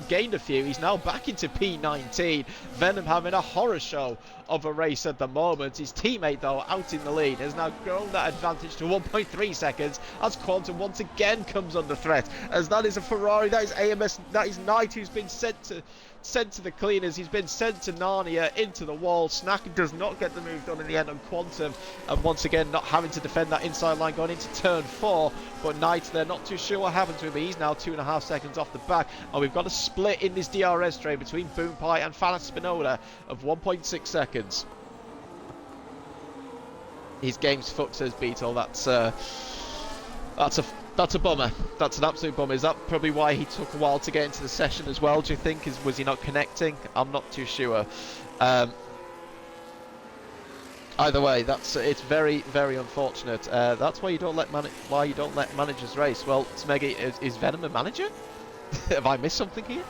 gained a few. He's now back into P19. Venom having a horror show of a race at the moment. His teammate, though, out in the lead, has now grown that advantage to 1.3 seconds as Quantum once again comes under threat. As that is a Ferrari, that is AMS, that is Knight, who's been sent to the cleaners. He's been sent to Narnia, into the wall. Snack does not get the move done in the end on Quantum, and once again not having to defend that inside line going into turn 4. But Knight, they're not too sure what happened to him. He's now 2.5 seconds off the back, and we've got a split in this DRS train between Boom Pie and Fana Spinola of 1.6 seconds. His game's fucked, says Beetle. That's a bummer. That's an absolute bummer. Is that probably why he took a while to get into the session as well, do you think? Was he not connecting? I'm not too sure. Either way, it's very, very unfortunate. That's why you don't let managers race. Well, Smeggy, is Venom a manager? Have I missed something here?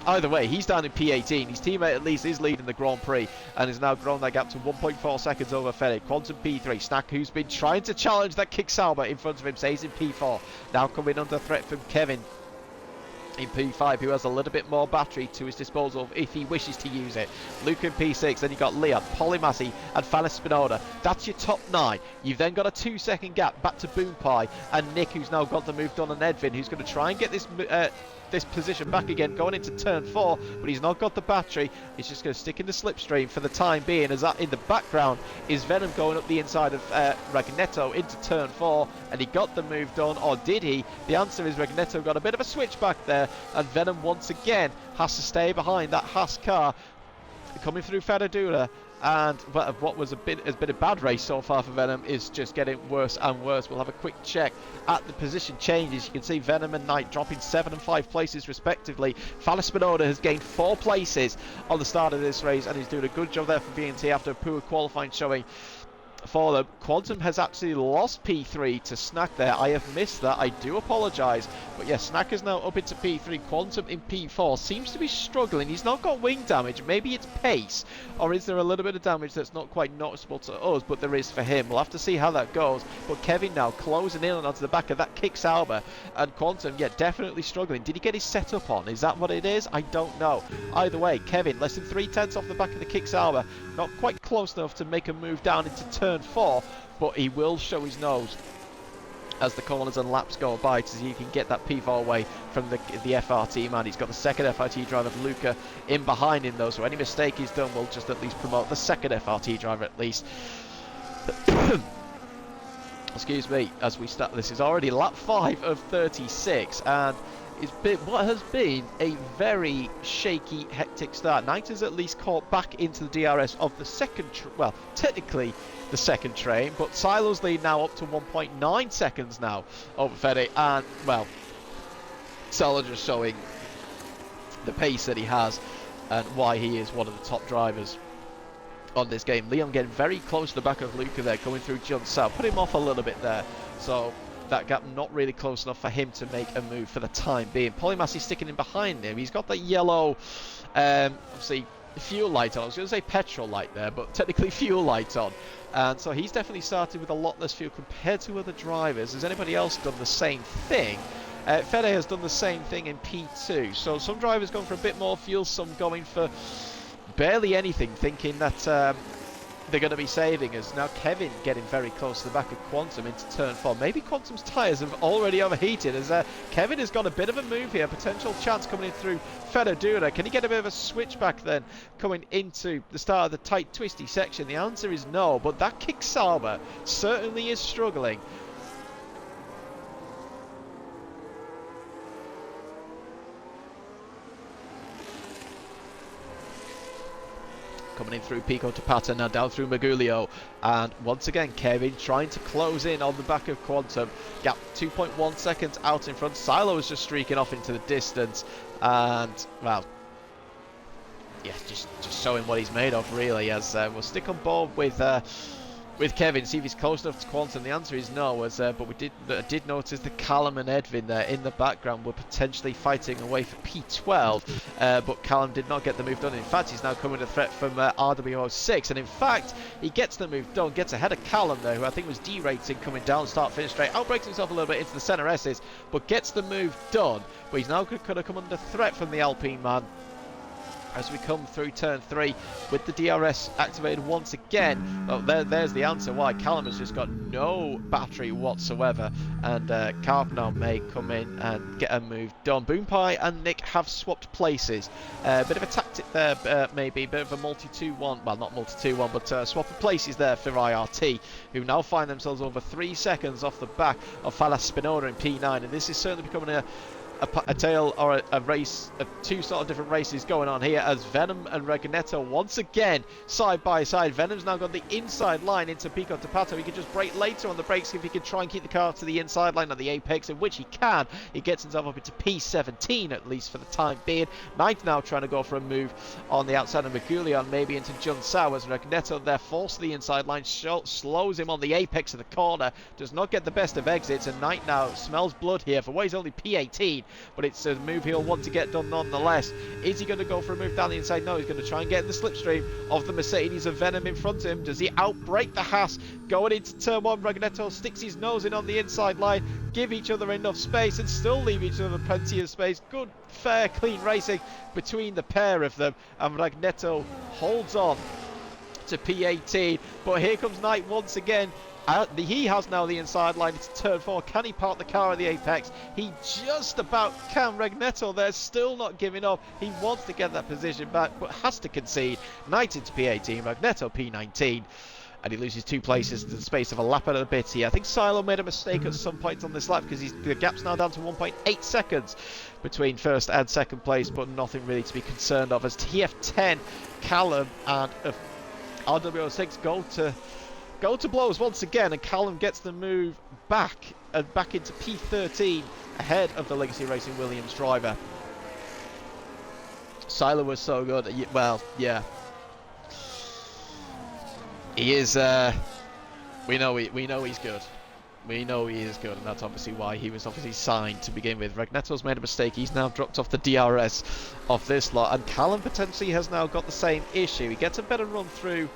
Either way, he's down in P18. His teammate at least is leading the Grand Prix and has now grown that gap to 1.4 seconds over Fennick. Quantum P3. Snack, who's been trying to challenge that Kick Sauber in front of him, stays in P4. Now coming under threat from Kevin in P5, who has a little bit more battery to his disposal if he wishes to use it. Luke in P6, then you've got Leon, Polymassy and Fana Spinola. That's your top 9. You've then got a 2-second gap back to Boom Pie and Nick, who's now got the move done on Edwin, who's going to try and get this position back again going into turn 4, but he's not got the battery. He's just going to stick in the slipstream for the time being, as that in the background is Venom going up the inside of Ragnetto into turn 4, and he got the move done, or did he? The answer is Ragnetto got a bit of a switch back there, and Venom once again has to stay behind that Haas car coming through Ferradura. And what has been a bad race so far for Venom is just getting worse and worse. We'll have a quick check at the position changes. You can see Venom and Knight dropping 7 and 5 places respectively. Fana Spinola has gained 4 places on the start of this race, and he's doing a good job there for VNT after a poor qualifying showing for them. Quantum has actually lost P3 to Snack there. I have missed that. I do apologise. But yeah, Snacker's now up into P3. Quantum in P4 seems to be struggling. He's not got wing damage. Maybe it's pace, or is there a little bit of damage that's not quite noticeable to us, but there is for him. We'll have to see how that goes. But Kevin now closing in onto the back of that Kick Sauber, and Quantum, yeah, definitely struggling. Did he get his setup on? Is that what it is? I don't know. Either way, Kevin less than 3/10 off the back of the Kick Sauber, not quite close enough to make a move down into turn 4, but he will show his nose as the corners and laps go by, so you can get that P4 away from the FRT man. He's got the second FRT driver, Luca, in behind him though, so any mistake he's done will just at least promote the second FRT driver at least. Excuse me, as we start, this is already lap 5 of 36, and it's been what has been a very shaky, hectic start. Knight has at least caught back into the DRS of the second, well, technically the second train, but Silo's lead now up to 1.9 seconds now over Fede, and well, Silo just showing the pace that he has and why he is one of the top drivers on this game. Leon getting very close to the back of Luca there, going through John South, put him off a little bit there, so that gap not really close enough for him to make a move for the time being. Polymassy sticking in behind him. He's got that yellow, obviously, fuel light on. I was going to say petrol light there, but technically fuel light on. And so he's definitely started with a lot less fuel compared to other drivers. Has anybody else done the same thing? Fede has done the same thing in P2. So some drivers going for a bit more fuel, some going for barely anything, thinking that they're going to be saving us. Now Kevin getting very close to the back of Quantum into turn 4. Maybe Quantum's tyres have already overheated, as Kevin has got a bit of a move here. Potential chance coming in through Fedodura. Can he get a bit of a switchback then coming into the start of the tight twisty section? The answer is no, but that Kick Sauber certainly is struggling. Coming in through Pico to Pata, now down through Magulio, and once again Kevin trying to close in on the back of Quantum. Gap 2.1 seconds out in front. Silo is just streaking off into the distance, and well, yeah, just showing what he's made of really. As we'll stick on board with Kevin, see if he's close enough to Quantum. The answer is no, as but we did notice that Callum and Edwin there in the background were potentially fighting away for P12, but Callum did not get the move done. In fact, he's now coming to threat from RW06, and in fact, he gets the move done, gets ahead of Callum there, who I think was derating coming down, start, finish straight, outbreaks himself a little bit into the centre S's, but gets the move done. But he's now going to come under threat from the Alpine man as we come through turn 3 with the DRS activated once again. Well, there's the answer why Callum has just got no battery whatsoever, and Carpenter may come in and get a move done. Boompai and Nick have swapped places. Bit of a tactic there, maybe, bit of a multi-2-1, well, not multi-2-1, but swap of places there for IRT, who now find themselves over 3 seconds off the back of Falas Spinoda in P9, and this is certainly becoming a tale or a race of two sort of different races going on here, as Venom and Regnetto once again side by side. Venom's now got the inside line into Pico de Pato. He can just brake later on the brakes if he can try and keep the car to the inside line at the apex, in which he can. He gets himself up into P17 at least for the time being. Knight now trying to go for a move on the outside of Magulion, maybe into Jun Sao, as Regnetto there forced the inside line, slows him on the apex of the corner, does not get the best of exits, and Knight now smells blood here for what he's only P18. But it's a move he'll want to get done nonetheless. Is he going to go for a move down the inside? No, he's going to try and get in the slipstream of the Mercedes of Venom in front of him. Does he outbrake the Haas? Going into turn 1, Ragnetto sticks his nose in on the inside line, give each other enough space and still leave each other plenty of space. Good, fair, clean racing between the pair of them, and Ragnetto holds on to P18. But here comes Knight once again. He has now the inside line into turn 4. Can he park the car at the apex? He just about can. Regnetto there, still not giving up. He wants to get that position back, but has to concede. Knight into P18, Regnetto P19. And he loses 2 places in the space of a lap and a bit here. I think Silo made a mistake at some points on this lap, because the gap's now down to 1.8 seconds between first and second place, but nothing really to be concerned of, as TF10, Callum and RW06 go to blows once again, and Callum gets the move back into P13 ahead of the Legacy Racing Williams driver. Silo was so good. Well, yeah, he is. We know he's good. We know he is good, and that's obviously why he was obviously signed to begin with. Ragneto's made a mistake. He's now dropped off the DRS of this lot, and Callum potentially has now got the same issue. He gets a better run through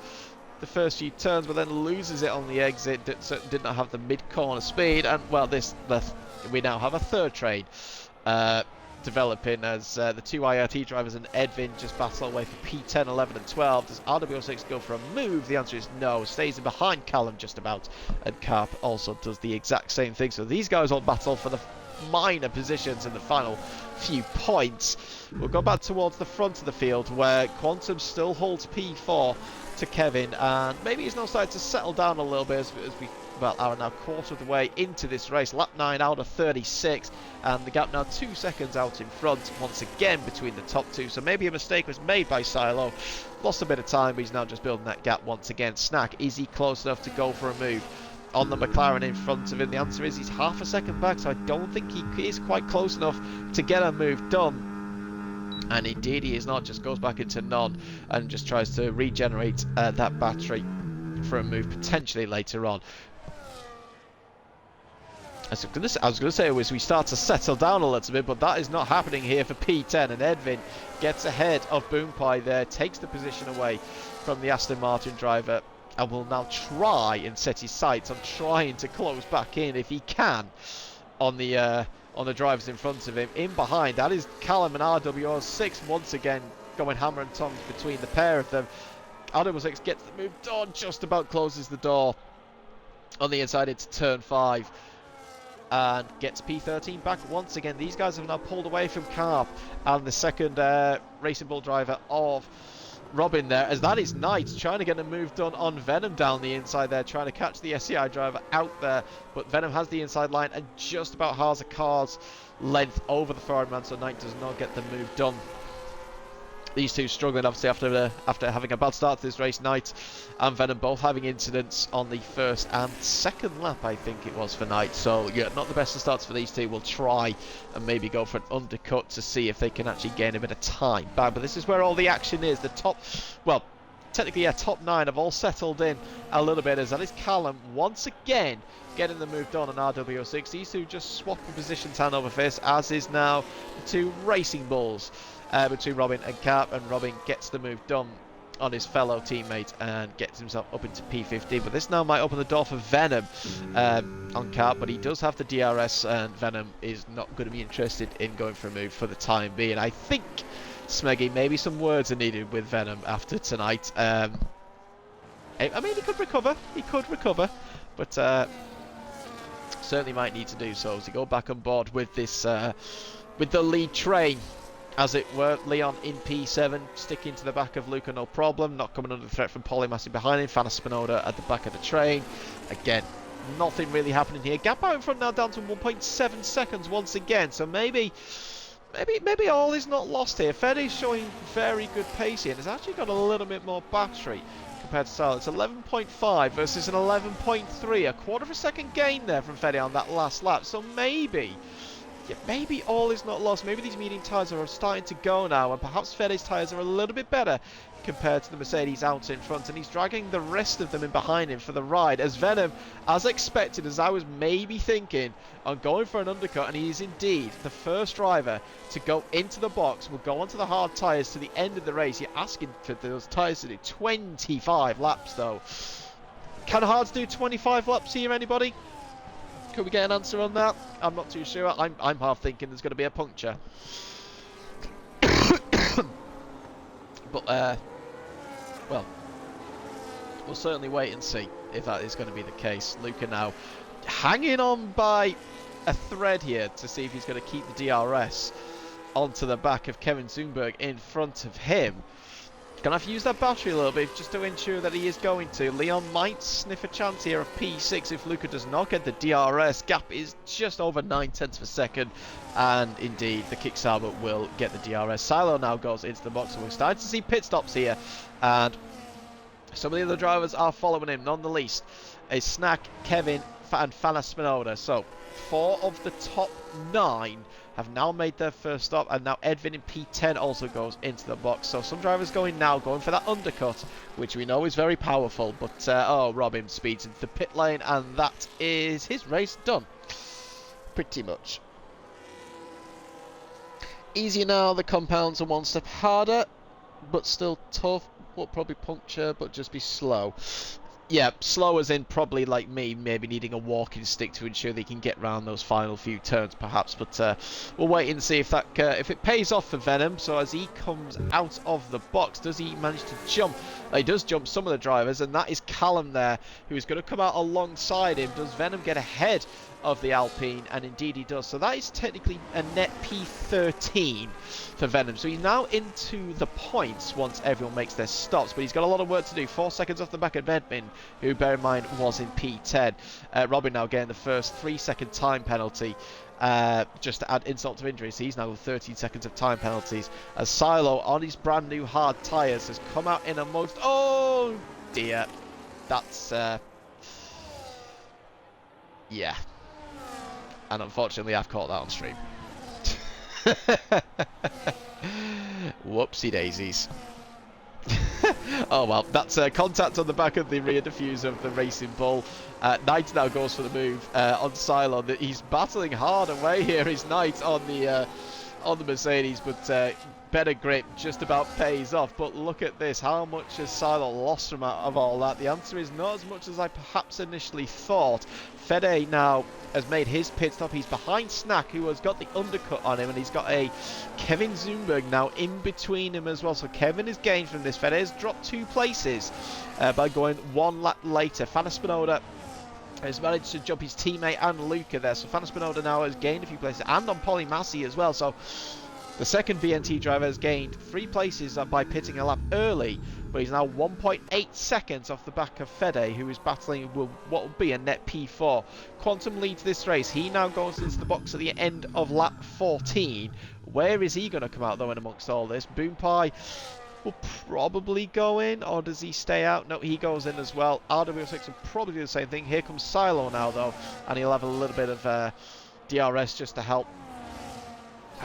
the first few turns, but then loses it on the exit. Did not have the mid-corner speed, and well, we now have a third train developing as the two IRT drivers and Edvin just battle away for P10, 11 and 12. Does RW6 go for a move? The answer is no. Stays in behind Callum just about, and Carp also does the exact same thing. So these guys all battle for the minor positions in the final few points. We'll go back towards the front of the field where Quantum still holds P4 to Kevin, and maybe he's now starting to settle down a little bit as we are now quarter of the way into this race. Lap 9 out of 36, and the gap now 2 seconds out in front once again between the top two. So maybe a mistake was made by Silo, lost a bit of time, but he's now just building that gap once again. Snack, is he close enough to go for a move on the McLaren in front of him? The answer is he's half a second back, so I don't think he is quite close enough to get a move done. And indeed he is not, just goes back into none and just tries to regenerate that battery for a move potentially later on. I was going to say as we start to settle down a little bit, but that is not happening here for P10, and Edvin gets ahead of Boompai there, takes the position away from the Aston Martin driver, and will now try and set his sights on trying to close back in if he can on the drivers in front of him. In behind, that is Callum and RW6 once again going hammer and tongs between the pair of them. RW6 gets the move done, just about closes the door on the inside into turn 5. And gets P13 back once again. These guys have now pulled away from Carp and the second Racing Bull driver of Robin there, as that is Knight trying to get a move done on Venom down the inside there, trying to catch the SCI driver out there, but Venom has the inside line and just about has a car's length over the forward man, so Knight does not get the move done. These two struggling obviously after having a bad start to this race. Knight and Venom both having incidents on the first and second lap, I think it was, for Knight. So yeah, not the best of starts for these two. We'll try and maybe go for an undercut to see if they can actually gain a bit of time back. But this is where all the action is. The top, well, technically top 9 have all settled in a little bit, as that is Callum once again getting the move done on RW6. These two just swap the positions hand over fist, as is now the two Racing Bulls. Between Robin and Carp, and Robin gets the move done on his fellow teammate and gets himself up into P15. But this now might open the door for Venom on Carp, but he does have the DRS, and Venom is not going to be interested in going for a move for the time being. I think, Smeggy, maybe some words are needed with Venom after tonight. I mean, he could recover, but certainly might need to do so to go back on board with this with the lead train, as it were. Leon in P7, sticking to the back of Luca, no problem. Not coming under threat from Polymassy behind him. Fana Spinoda at the back of the train. Again, nothing really happening here. Gap out in front now down to 1.7 seconds once again. So maybe all is not lost here. Feddy's showing very good pace here, and has actually got a little bit more battery compared to Sal. It's 11.5 versus an 11.3. A quarter of a second gain there from Feddy on that last lap. So maybe all is not lost. Maybe these medium tyres are starting to go now, and perhaps Fedde's tyres are a little bit better compared to the Mercedes out in front, and he's dragging the rest of them in behind him for the ride, as Venom, as expected, as I was maybe thinking, on going for an undercut, and he is indeed the first driver to go into the box. Will go onto the hard tyres to the end of the race. You're asking for those tyres to do 25 laps though. Can hards do 25 laps here, anybody? Could we get an answer on that? I'm not too sure. I'm half thinking there's going to be a puncture. But, well, we'll certainly wait and see if that is going to be the case. Luca now hanging on by a thread here to see if he's going to keep the DRS onto the back of Kevin Zumberg in front of him. Gonna have to use that battery a little bit just to ensure that he is going to. Leon might sniff a chance here of P6 if Luca does not get the DRS. Gap is just over 9/10 of a second, and indeed the Kickstarter will get the DRS. Silo now goes into the box, and we're starting to see pit stops here, and some of the other drivers are following him, none the least is Snack, Kevin and Fana Spinoda. So 4 of the top 9 have now made their first stop, and now Edvin in P10 also goes into the box. So some drivers going for that undercut, which we know is very powerful. But oh, Robin speeds into the pit lane, and that is his race done. Pretty much. Easier now, the compounds are one step harder, but still tough. Will probably puncture, but just be slow. Yeah, slow as in probably like me, maybe needing a walking stick to ensure they can get round those final few turns, perhaps. But we'll wait and see if that if it pays off for Venom. So as he comes out of the box, does he manage to jump? He does jump some of the drivers, and that is Callum there, who is going to come out alongside him. Does Venom get ahead of the Alpine? And indeed he does. So that is technically a net P13 for Venom. So he's now into the points once everyone makes their stops, but he's got a lot of work to do. 4 seconds off the back of Edvin, who, bear in mind, was in P10. Robin now getting the first 3-second time penalty. Just to add insult to injury, so he's now got 13 seconds of time penalties, as Silo on his brand new hard tyres has come out in a most... Oh dear, that's yeah, and unfortunately I've caught that on stream. Whoopsie daisies. Oh well, that's contact on the back of the rear diffuser of the Racing Bull. Knight now goes for the move on Cylon. He's battling hard away here, is Knight on the Mercedes, but better grip just about pays off. But look at this, how much has Cylon lost from out of all that? The answer is not as much as I perhaps initially thought. Fede now has made his pit stop. He's behind Snack, who has got the undercut on him, and he's got a Kevin Zumberg now in between him as well. So Kevin has gained from this. Fede has dropped 2 places by going 1 lap later. Fana Spinoda has managed to jump his teammate and Luca there. So Fana Spinoda now has gained a few places, and on Polymassi as well. So the second VNT driver has gained 3 places by pitting a lap early, but he's now 1.8 seconds off the back of Fede, who is battling with what will be a net P4. Quantum leads this race. He now goes into the box at the end of lap 14. Where is he going to come out, though, in amongst all this? Boom Pie will probably go in, or does he stay out? No, he goes in as well. RW6 will probably do the same thing. Here comes Silo now, though, and he'll have a little bit of DRS just to help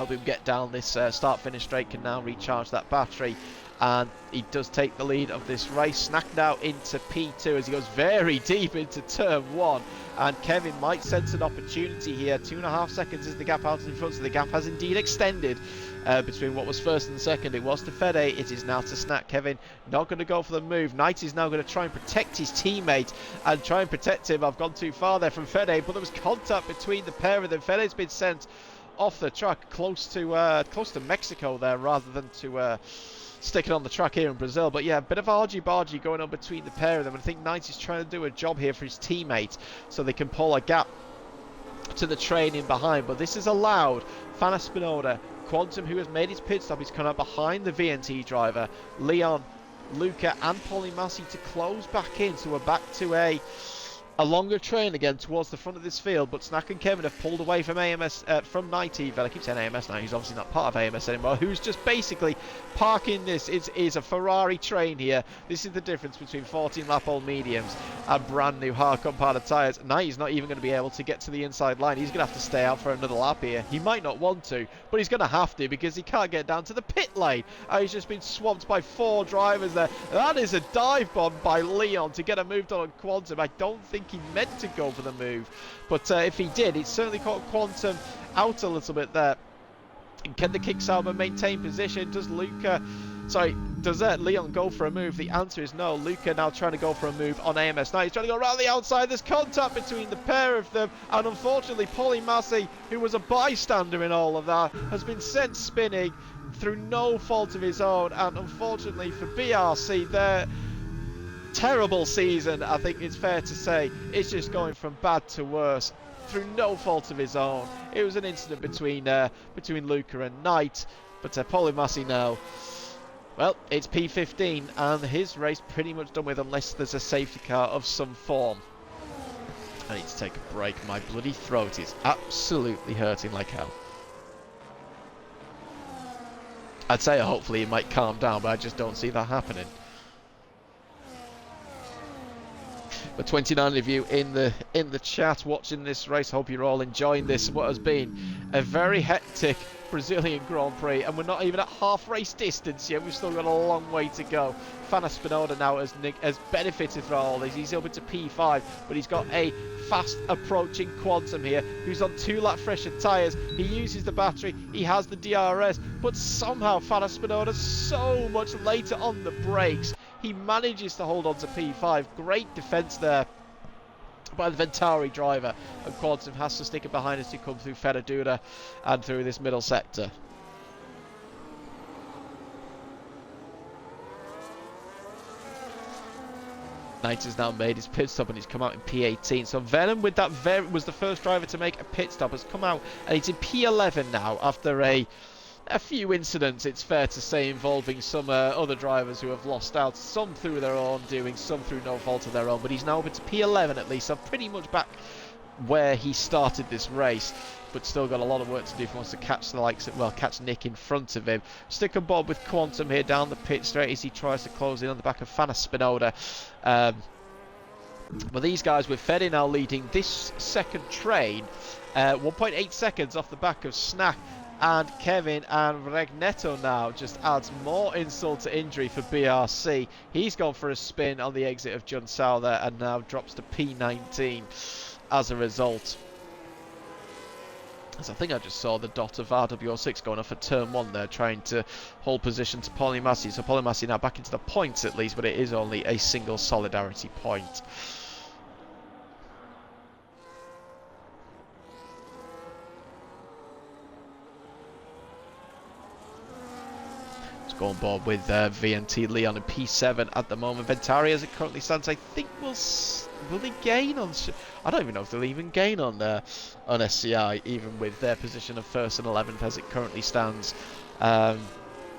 him get down this start-finish straight. Can now recharge that battery, and he does take the lead of this race. Snack now into P2 as he goes very deep into turn 1, and Kevin might sense an opportunity here. 2.5 seconds is the gap out in front, so the gap has indeed extended between what was first and second. It was to Fede, it is now to Snack. Kevin not going to go for the move. Knight is now going to try and protect his teammate and try and protect him. I've gone too far there from Fede, but there was contact between the pair of them. Fede's been sent off the track close to Mexico there, rather than to sticking on the track here in Brazil. But yeah, a bit of argy-bargy going on between the pair of them, and I think Knight is trying to do a job here for his teammate so they can pull a gap to the train in behind. But this is allowed Fana Spinoda, Quantum, who has made his pit stop, he's come out behind the VNT driver, Leon, Luca and Polymassi to close back in, so we're back to a longer train again towards the front of this field. But Snack and Kevin have pulled away from AMS, from Night even. I keep saying AMS now, he's obviously not part of AMS anymore, who's just basically parking this. It's a Ferrari train here. This is the difference between 14 lap old mediums and brand new hard compounded tyres. Knight is not even going to be able to get to the inside line. He's going to have to stay out for another lap here. He might not want to, but he's going to have to, because he can't get down to the pit lane. He's just been swamped by 4 drivers there. That is a dive bomb by Leon to get a move done on Quantum. I don't think he meant to go for the move, but if he did, it certainly caught Quantum out a little bit there. And can the Kicksauber maintain position? Does Leon go for a move? The answer is no. Luca now trying to go for a move on AMS. Now he's trying to go around the outside. There's contact between the pair of them, and unfortunately Polymassi, who was a bystander in all of that, has been sent spinning through no fault of his own. And unfortunately for BRC, their terrible season, I think it's fair to say, it's just going from bad to worse through no fault of his own. It was an incident between Luca and Knight, but Polymassi now, well, it's P15 and his race pretty much done with, unless there's a safety car of some form. I need to take a break. My bloody throat is absolutely hurting like hell. I'd say hopefully it might calm down, but I just don't see that happening. But 29 of you in the chat watching this race, hope you're all enjoying this. What has been a very hectic Brazilian Grand Prix, and we're not even at half race distance yet. We've still got a long way to go. Fana Spinoda now has benefited from all this. He's up into P5, but he's got a fast approaching Quantum here, who's on 2-lap fresher tyres. He uses the battery, he has the DRS, but somehow Fana Spinoda's so much later on the brakes. He manages to hold on to P5. Great defence there by the Ventari driver, and Quantum has to stick it behind as he comes through Ferradura and through this middle sector. Knight has now made his pit stop and he's come out in P18. So Venom, with that, was the first driver to make a pit stop, has come out and he's in P11 now after a few incidents, it's fair to say, involving some other drivers who have lost out, some through their own doing, some through no fault of their own, but he's now up into P11 at least, so pretty much back where he started this race, but still got a lot of work to do if he wants to catch the likes of, well, catch Nick in front of him. Stick and bob with Quantum here down the pit straight as he tries to close in on the back of Fana Spinoda. But these guys with Fede now leading this second train, 1.8 seconds off the back of Snack and Kevin, and Regneto now just adds more insult to injury for BRC. He's gone for a spin on the exit of Junsao there and now drops to P19 as a result. As I think I just saw the dot of RW06 going off at turn 1 there, trying to hold position to Polymassi. So Polymassi now back into the points at least, but it is only a single solidarity point. Go on board with VNT Leon and P7 at the moment. Ventari, as it currently stands, I think will they gain on? I don't even know if they'll even gain on SCI, even with their position of 1st and 11th as it currently stands.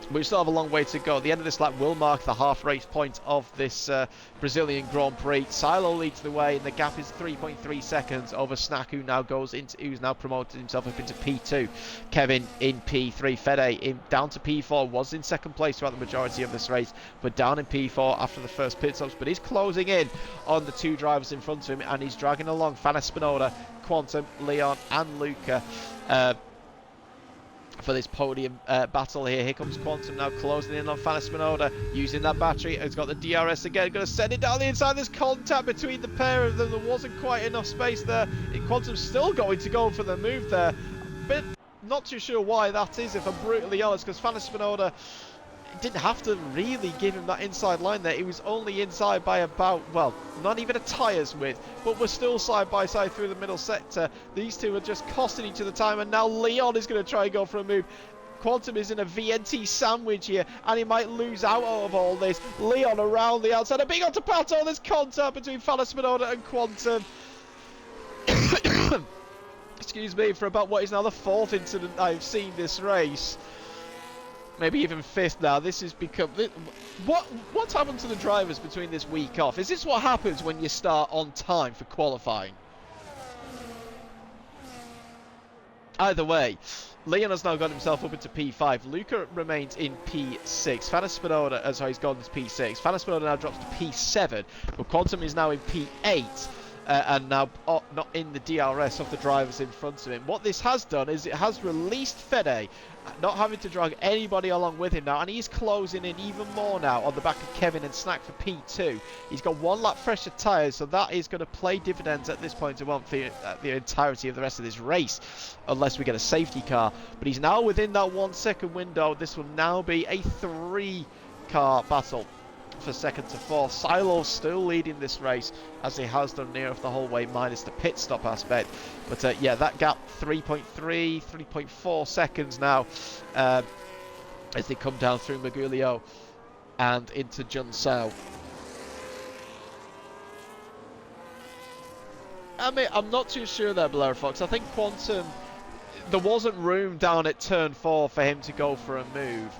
We still have a long way to go. The end of this lap will mark the half-race point of this Brazilian Grand Prix. Silo leads the way, and the gap is 3.3 seconds over Snack, who's now promoted himself up into P2. Kevin in P3. Fede down to P4. Was in second place throughout the majority of this race, but down in P4 after the first pit stops. But he's closing in on the two drivers in front of him, and he's dragging along Fana Spinoda, Quantum, Leon, and Luca. For this podium battle here. Here comes Quantum now closing in on Fana Spinoda, using that battery. He's got the DRS again, going to send it down the inside. There's contact between the pair of them. There wasn't quite enough space there. Quantum's still going to go for the move there, but not too sure why that is, if I'm brutally honest, because Fana Spinoda didn't have to really give him that inside line there. He was only inside by about, well, not even a tyre's width, but we're still side by side through the middle sector. These two are just costing each other time, and now Leon is going to try and go for a move. Quantum is in a VNT sandwich here, and he might lose out of all this. Leon around the outside, a big onto Pato. There's contact between Fana Spinoda and Quantum. Excuse me, for about what is now the 4th incident I've seen this race. Maybe even 5th now. This has become... What's happened to the drivers between this week off? Is this what happens when you start on time for qualifying? Either way, Leon has now got himself up into P5. Luca remains in P6. Fana Spinoda, sorry, he's gone to P6. Fana Spinoda now drops to P7. But Quantum is now in P8. And now not in the DRS of the drivers in front of him. What this has done is it has released Fede, not having to drag anybody along with him now, and he's closing in even more now on the back of Kevin and Snack for P2. He's got 1 lap fresher tyres, so that is going to play dividends at this point for the entirety of the rest of this race, unless we get a safety car. But he's now within that 1 second window. This will now be a 3-car battle for 2nd to 4th. Silo's still leading this race, as he has done near of the whole way, minus the pit stop aspect. But yeah, that gap 3.4 seconds now as they come down through Magulio and into Junsao. I mean, I'm not too sure there, Blair Fox. I think Quantum, there wasn't room down at turn 4 for him to go for a move.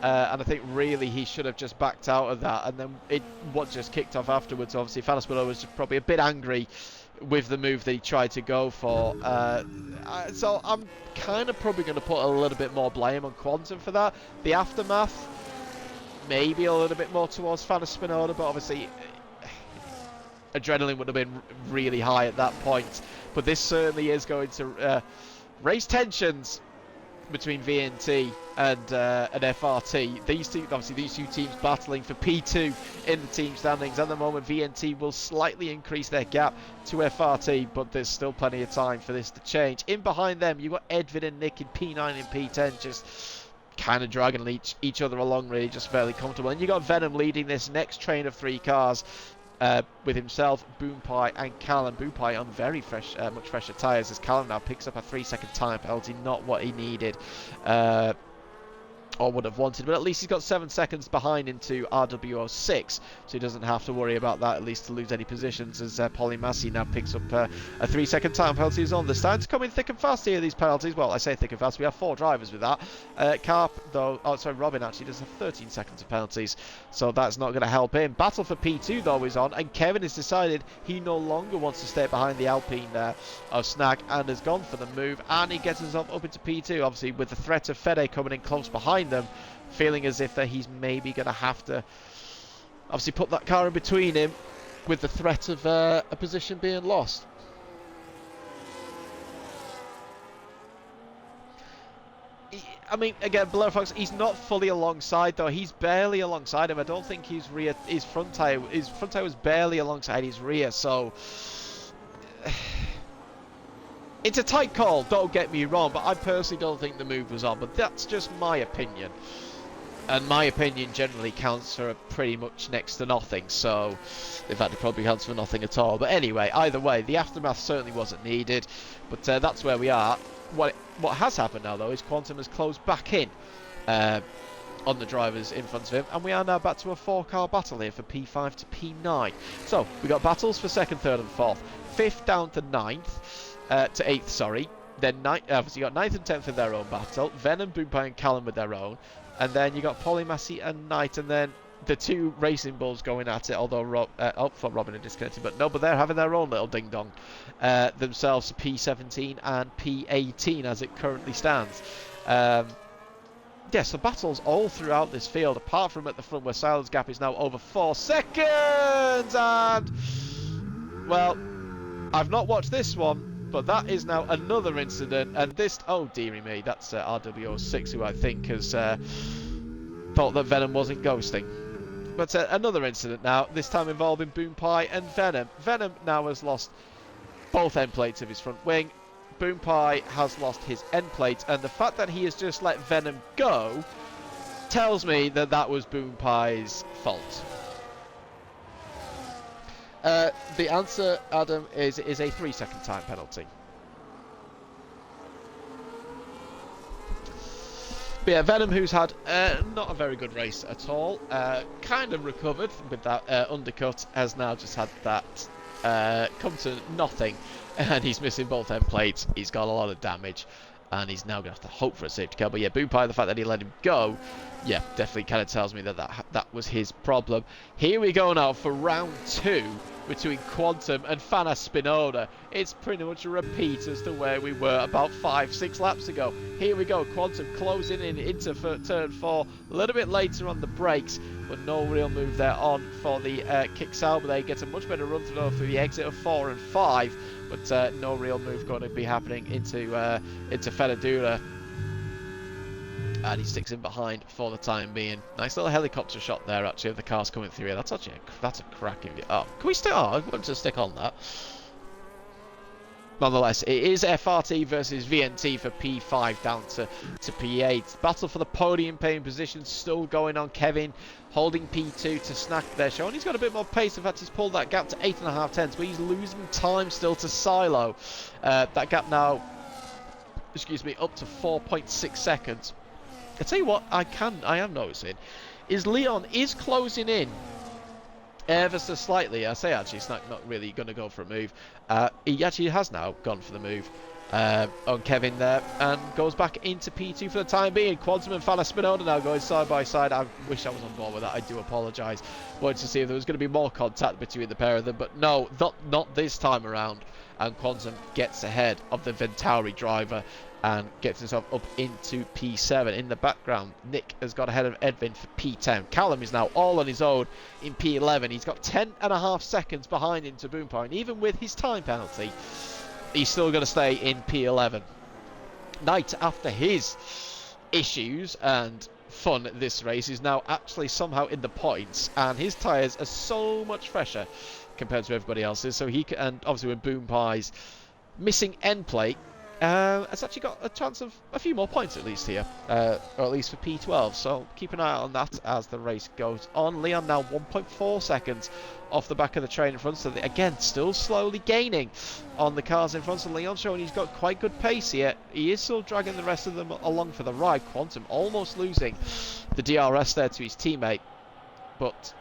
And I think really he should have just backed out of that, and then what just kicked off afterwards. Obviously, Fana Spinoda was probably a bit angry with the move that he tried to go for. So I'm kind of probably going to put a little bit more blame on Quantum for that. The aftermath, maybe a little bit more towards Fana Spinoda, but obviously adrenaline would have been really high at that point. But this certainly is going to raise tensions between VNT and FRT. These two teams battling for P2 in the team standings. At the moment, VNT will slightly increase their gap to FRT, but there's still plenty of time for this to change. In behind them, you've got Edwin and Nick in P9 and P10, just kind of dragging each other along, really, just fairly comfortable. And you got Venom leading this next train of 3 cars. With himself, Boompai and Callum. Boompai on very fresh, much fresher tyres, as Callum now picks up a 3-second time penalty. Not what he needed or would have wanted, but at least he's got 7 seconds behind into RW06, so he doesn't have to worry about that, at least to lose any positions, as Polymassi now picks up a 3-second time penalty. Is on. They're starting to come in thick and fast here, these penalties. Well, I say thick and fast, we have 4 drivers with that. Robin actually does have 13 seconds of penalties, so that's not going to help him. Battle for P2 though is on, and Kevin has decided he no longer wants to stay behind the Alpine of Snag, and has gone for the move, and he gets himself up into P2, obviously with the threat of Fede coming in close behind them, feeling as if that he's maybe going to have to obviously put that car in between him, with the threat of a position being lost. I mean, again, below Fox, he's not fully alongside though. He's barely alongside him. I don't think his front tire was barely alongside his rear. So it's a tight call. Don't get me wrong, but I personally don't think the move was on. But that's just my opinion, and my opinion generally counts for pretty much next to nothing. So, in fact, it probably counts for nothing at all. But anyway, either way, the aftermath certainly wasn't needed. But that's where we are. What has happened now, though, is Quantum has closed back in on the drivers in front of him, and we are now back to a 4-car battle here for P5 to P9. So we got battles for 2nd, 3rd, and 4th, 5th down to 9th to 8th. Sorry, then obviously you got 9th and 10th in their own battle. Venom, Boompai, and Callum with their own, and then you got Polymassi and Knight, and then the 2 Racing Bulls going at it, although thought Robin had disconnected, but no, but they're having their own little ding-dong themselves, P17 and P18 as it currently stands. So battles all throughout this field, apart from at the front where Silas Gap is now over 4 seconds, and, well, I've not watched this one, but that is now another incident, and this, oh dearie me, that's RW06, who I think has thought that Venom wasn't ghosting. But another incident now, this time involving Boompai and Venom. Venom now has lost both end plates of his front wing. Boompai has lost his end plate, and the fact that he has just let Venom go tells me that that was Boompai's fault. The answer, Adam, is a 3-second time penalty. But yeah, Venom, who's had not a very good race at all, kind of recovered with that undercut, has now just had that come to nothing, and he's missing both end plates. He's got a lot of damage, and he's now going to have to hope for a safety car. But yeah, Boompai, the fact that he let him go, yeah, definitely kind of tells me that was his problem. Here we go now for round 2 between Quantum and Fana Spinoda. It's pretty much a repeat as to where we were about 5-6 laps ago. Here we go, Quantum closing in into turn 4, a little bit later on the brakes, but no real move there on for the Kick Sauber. They get a much better run through the exit of 4 and 5, but no real move going to be happening into Fedadura. And he sticks in behind for the time being. Nice little helicopter shot there, actually, of the cars coming through here. That's actually that's a cracking view. Oh, can we stick? Oh, I want to stick on that. Nonetheless, it is FRT versus VNT for P5 down to P8. Battle for the podium paying position still going on. Kevin holding P2 to Snack there, showing he's got a bit more pace. In fact, he's pulled that gap to 8.5 tenths, but he's losing time still to Silo. That gap now, up to 4.6 seconds. I tell you what, I am noticing is Leon is closing in ever so slightly. I say actually, Snack not really going to go for a move. He actually has now gone for the move on Kevin there, and goes back into P2 for the time being. Quantum and Fana Spinoda now going side by side. I wish I was on board with that. I do apologise. Wanted to see if there was going to be more contact between the pair of them, but no, not this time around. And Quantum gets ahead of the Ventauri driver. and gets himself up into P7. In the background, Nick has got ahead of Edwin for P10. Callum is now all on his own in P11. He's got 10.5 seconds behind him to Boompai, and even with his time penalty, he's still going to stay in P11. Knight, after his issues and fun this race, is now actually somehow in the points, and his tyres are so much fresher compared to everybody else's, so he can, and obviously with Boompai's missing end plate, has actually got a chance of a few more points at least here, or at least for P12, so keep an eye on that as the race goes on. Leon now 1.4 seconds off the back of the train in front, so again still slowly gaining on the cars in front of Leon, showing he's got quite good pace here. He is still dragging the rest of them along for the ride. Quantum almost losing the DRS there to his teammate, but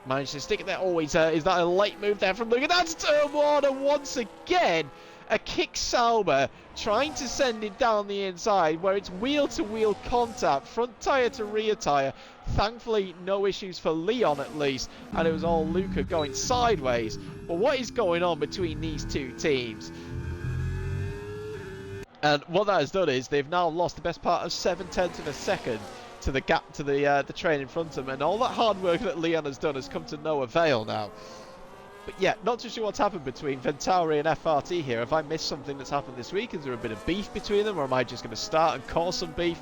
managed to stick it there. Oh, is that a late move there from Luca? That's turn one, and once again a kick Sauber trying to send it down the inside where it's wheel-to-wheel contact, front tyre to rear tyre. Thankfully no issues for Leon at least, and it was all Luca going sideways. But what is going on between these two teams? And what that has done is they've now lost the best part of 0.7 of a second to the gap to the train in front of them, and all that hard work that Leon has done has come to no avail now. But yeah, not too sure what's happened between Ventauri and FRT here. Have I missed something that's happened this week? Is there a bit of beef between them, or am I just going to start and cause some beef?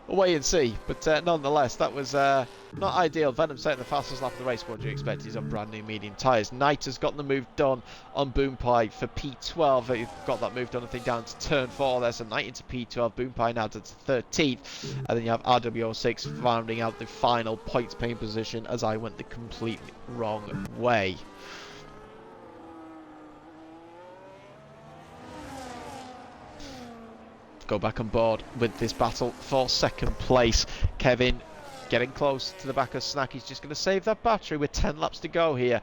We'll wait and see. But nonetheless, that was not ideal. Venom setting the fastest lap of the race. What do you expect? He's on brand new medium tyres. Knight has got the move done on Boompai for P12. They've got that move done, I think, down to turn 4 there. So Knight into P12. Boompai now to 13th. And then you have RW06 rounding out the final points paying position as I went the completely wrong way. Go back on board with this battle for second place. Kevin getting close to the back of Snack. He's just going to save that battery with 10 laps to go here,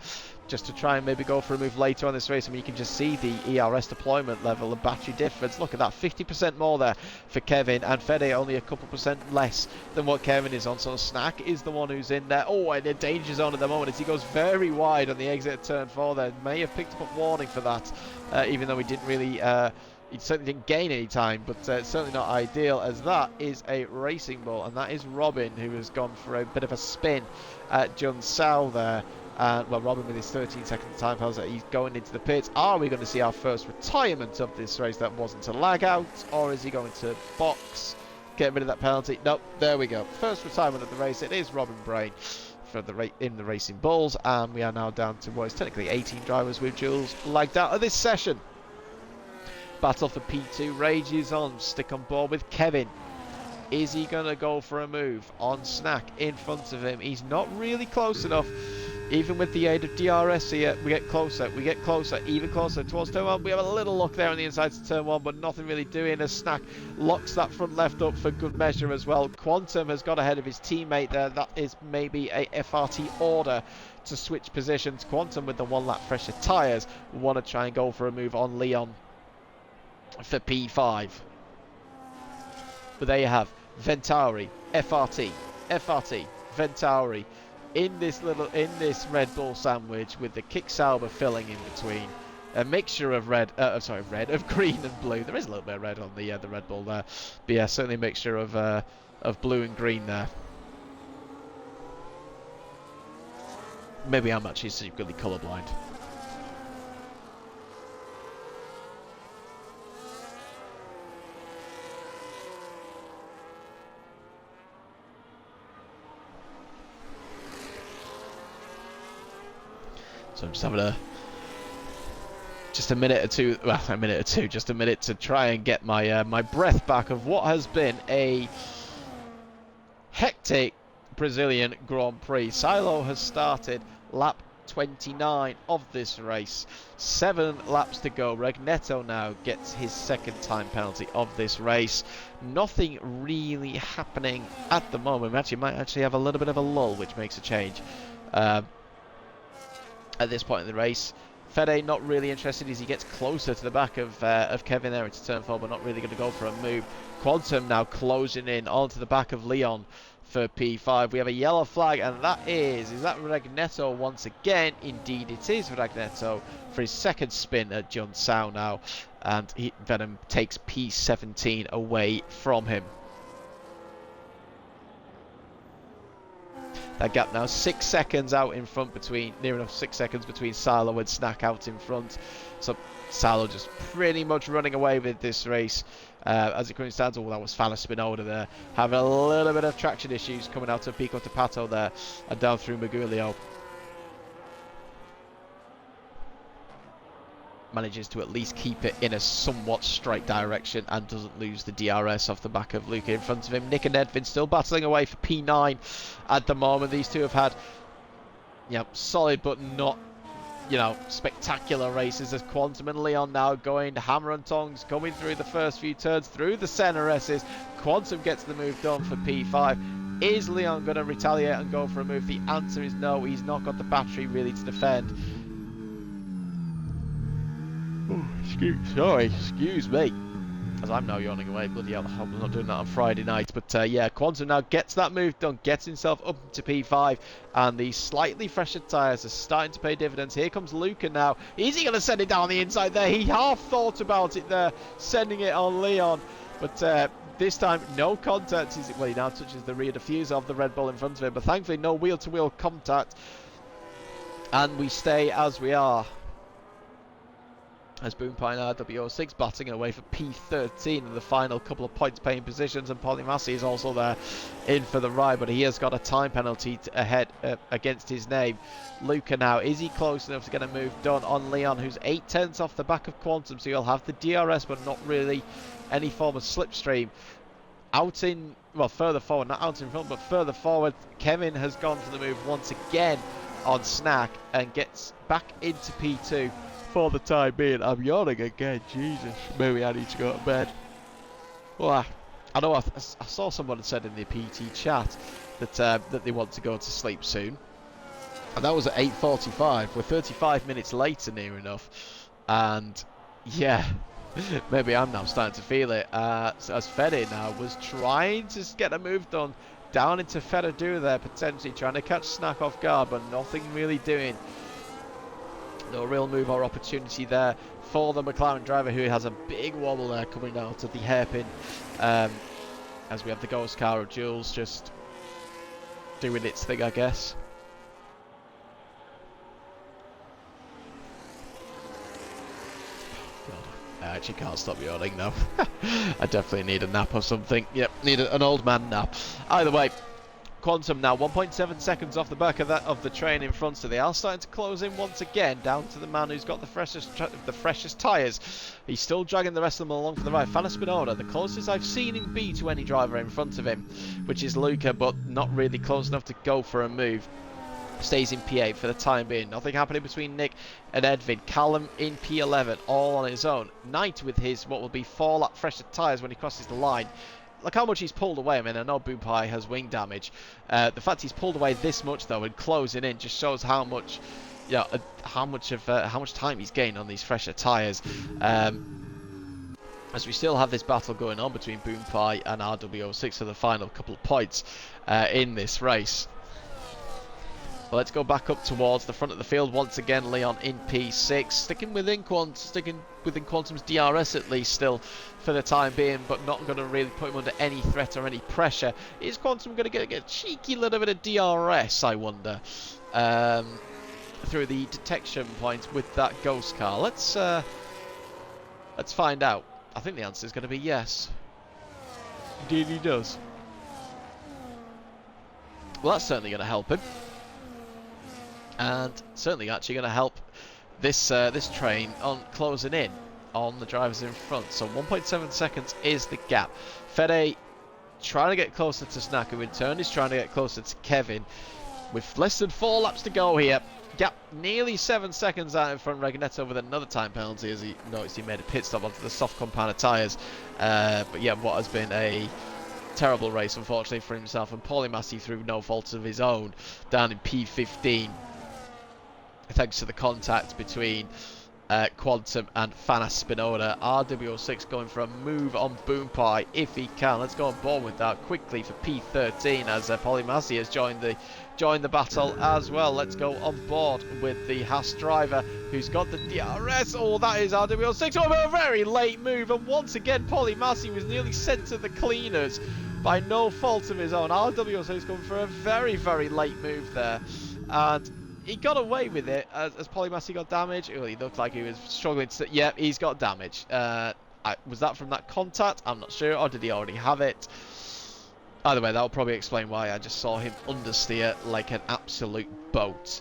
just to try and maybe go for a move later on this race. I mean, you can just see the ERS deployment level, the battery difference. Look at that, 50% more there for Kevin, and Fede only a couple percent less than what Kevin is on. So Snack is the one who's in there. Oh, in the danger zone at the moment as he goes very wide on the exit at turn 4 there. May have picked up a warning for that, even though he didn't really... he certainly didn't gain any time, but certainly not ideal, as that is a racing ball, and that is Robin, who has gone for a bit of a spin at Jun Sao there. Well, Robin with his 13-second time penalty, he's going into the pits. Are we going to see our first retirement of this race? That wasn't a lag out, or is he going to box, get rid of that penalty? Nope, there we go. First retirement of the race. It is Robin Brain for the in the Racing Bulls, and we are now down to what is technically 18 drivers with Jules lagged out of this session. Battle for P2 rages on. Stick on board with Kevin. Is he going to go for a move on Snack in front of him? He's not really close enough. Even with the aid of DRS here, we get closer, even closer towards turn 1. We have a little look there on the inside to turn 1, but nothing really doing as Snack locks that front left up for good measure as well. Quantum has got ahead of his teammate there. That is maybe a FRT order to switch positions. Quantum with the 1 lap fresher tyres will want to try and go for a move on Leon for P5. But there you have Ventauri, FRT, Ventauri in this Red Bull sandwich with the Kick Sauber filling in between. A mixture of of green and blue. There is a little bit of red on the Red Bull there, but yeah, certainly a mixture of blue and green there. Maybe I'm actually secretly colourblind. So I'm just having just a minute to try and get my my breath back of what has been a hectic Brazilian Grand Prix. Silo has started lap 29 of this race. 7 laps to go. Regneto now gets his second time penalty of this race. Nothing really happening at the moment. We might actually have a little bit of a lull, which makes a change. At this point in the race, Fede not really interested as he gets closer to the back of Kevin there into turn 4, but not really going to go for a move. Quantum now closing in onto the back of Leon for P5. We have a yellow flag, and is that Regneto once again? Indeed it is Regneto for his second spin at Jun Sao now. and Venom takes P17 away from him. That gap now 6 seconds out in front between, near enough 6 seconds between Silo and Snack out in front. So Silo just pretty much running away with this race. As it currently stands, that was Fala Spinoda there, having a little bit of traction issues coming out of Pico Tapato there and down through Magulio. Manages to at least keep it in a somewhat straight direction and doesn't lose the DRS off the back of Luca in front of him. Nick and Edvin still battling away for P9 at the moment. These two have had, solid but not, spectacular races, as Quantum and Leon now going hammer and tongs, coming through the first few turns, through the center S's. Quantum gets the move done for P5. Is Leon going to retaliate and go for a move? The answer is no. He's not got the battery really to defend. Excuse me, as I'm now yawning away. Bloody hell, I hope I'm not doing that on Friday night. But yeah, Quantum now gets that move done, gets himself up to P5, and the slightly fresher tyres are starting to pay dividends. Here comes Luca now. Is he going to send it down the inside there? He half thought about it there, sending it on Leon, but this time no contact. Well, he now touches the rear diffuser of the Red Bull in front of him, but thankfully no wheel-to-wheel contact, and we stay as we are. As Boompine RW06 batting away for P13 in the final couple of points paying positions, and Polymassi is also there in for the ride, but he has got a time penalty ahead against his name. Luca now, is he close enough to get a move done on Leon, who's 8/10 off the back of Quantum, so he'll have the DRS but not really any form of slipstream. Out in, well, further forward, not out in front but further forward, Kevin has gone for the move once again on Snack and gets back into P2 for the time being. I'm yawning again, Jesus. Maybe I need to go to bed. Well, I know I saw someone said in the PT chat that that they want to go to sleep soon, and that was at 8:45. We're 35 minutes later, near enough, and yeah, maybe I'm now starting to feel it. As Fede now was trying to get a move done down into Ferradura there, potentially trying to catch Snack off guard, but nothing really doing. No real move or opportunity there for the McLaren driver, who has a big wobble there coming out of the hairpin, as we have the ghost car of Jules just doing its thing, I guess. God, I actually can't stop yawning now. I definitely need a nap or something. Yep, need an old man nap. Either way, Quantum now 1.7 seconds off the back of the train in front, so they are starting to close in once again, down to the man who's got the freshest tyres. He's still dragging the rest of them along for the ride. Fala Spinoda, the closest I've seen him be to any driver in front of him, which is Luca, but not really close enough to go for a move. Stays in P8 for the time being. Nothing happening between Nick and Edvin. Callum in P11, all on his own. Knight with his what will be 4-lap fresher tyres when he crosses the line. Look how much he's pulled away. I mean, I know Boopai has wing damage. The fact he's pulled away this much though and closing in just shows how much, how much time he's gained on these fresher tyres. As we still have this battle going on between Boompie and RW06 for the final couple of points in this race. But let's go back up towards the front of the field once again. Leon in P6, sticking within Quantum's DRS at least still for the time being, but not going to really put him under any threat or any pressure. Is Quantum going to get a cheeky little bit of DRS, I wonder, through the detection point with that ghost car? Let's find out. I think the answer is going to be yes. Indeed he does. Well, that's certainly going to help him. And certainly actually going to help this this train on closing in on the drivers in front. So 1.7 seconds is the gap. Fede trying to get closer to Snack, who in turn is trying to get closer to Kevin. With less than 4 laps to go here. Gap nearly 7 seconds out in front. Regnetto with another time penalty as he noticed he made a pit stop onto the soft compound of tyres. But yeah, what has been a terrible race unfortunately for himself, and Polymassi through no fault of his own down in P15. Thanks to the contact between Quantum and Fana Spinoda. RW06 going for a move on Boompai if he can. Let's go on board with that quickly for P13 as Polymasi has joined the battle as well. Let's go on board with the Haas driver who's got the DRS. Oh, that is RW06. Oh, a very late move, and once again Polymasi was nearly sent to the cleaners by no fault of his own. RW06 going for a very, very late move there, and he got away with it as Polymasi got damage. Well, he looked like he was struggling to... Yeah, he's got damage. Was that from that contact? I'm not sure. Or did he already have it? Either way, that'll probably explain why I just saw him understeer like an absolute boat.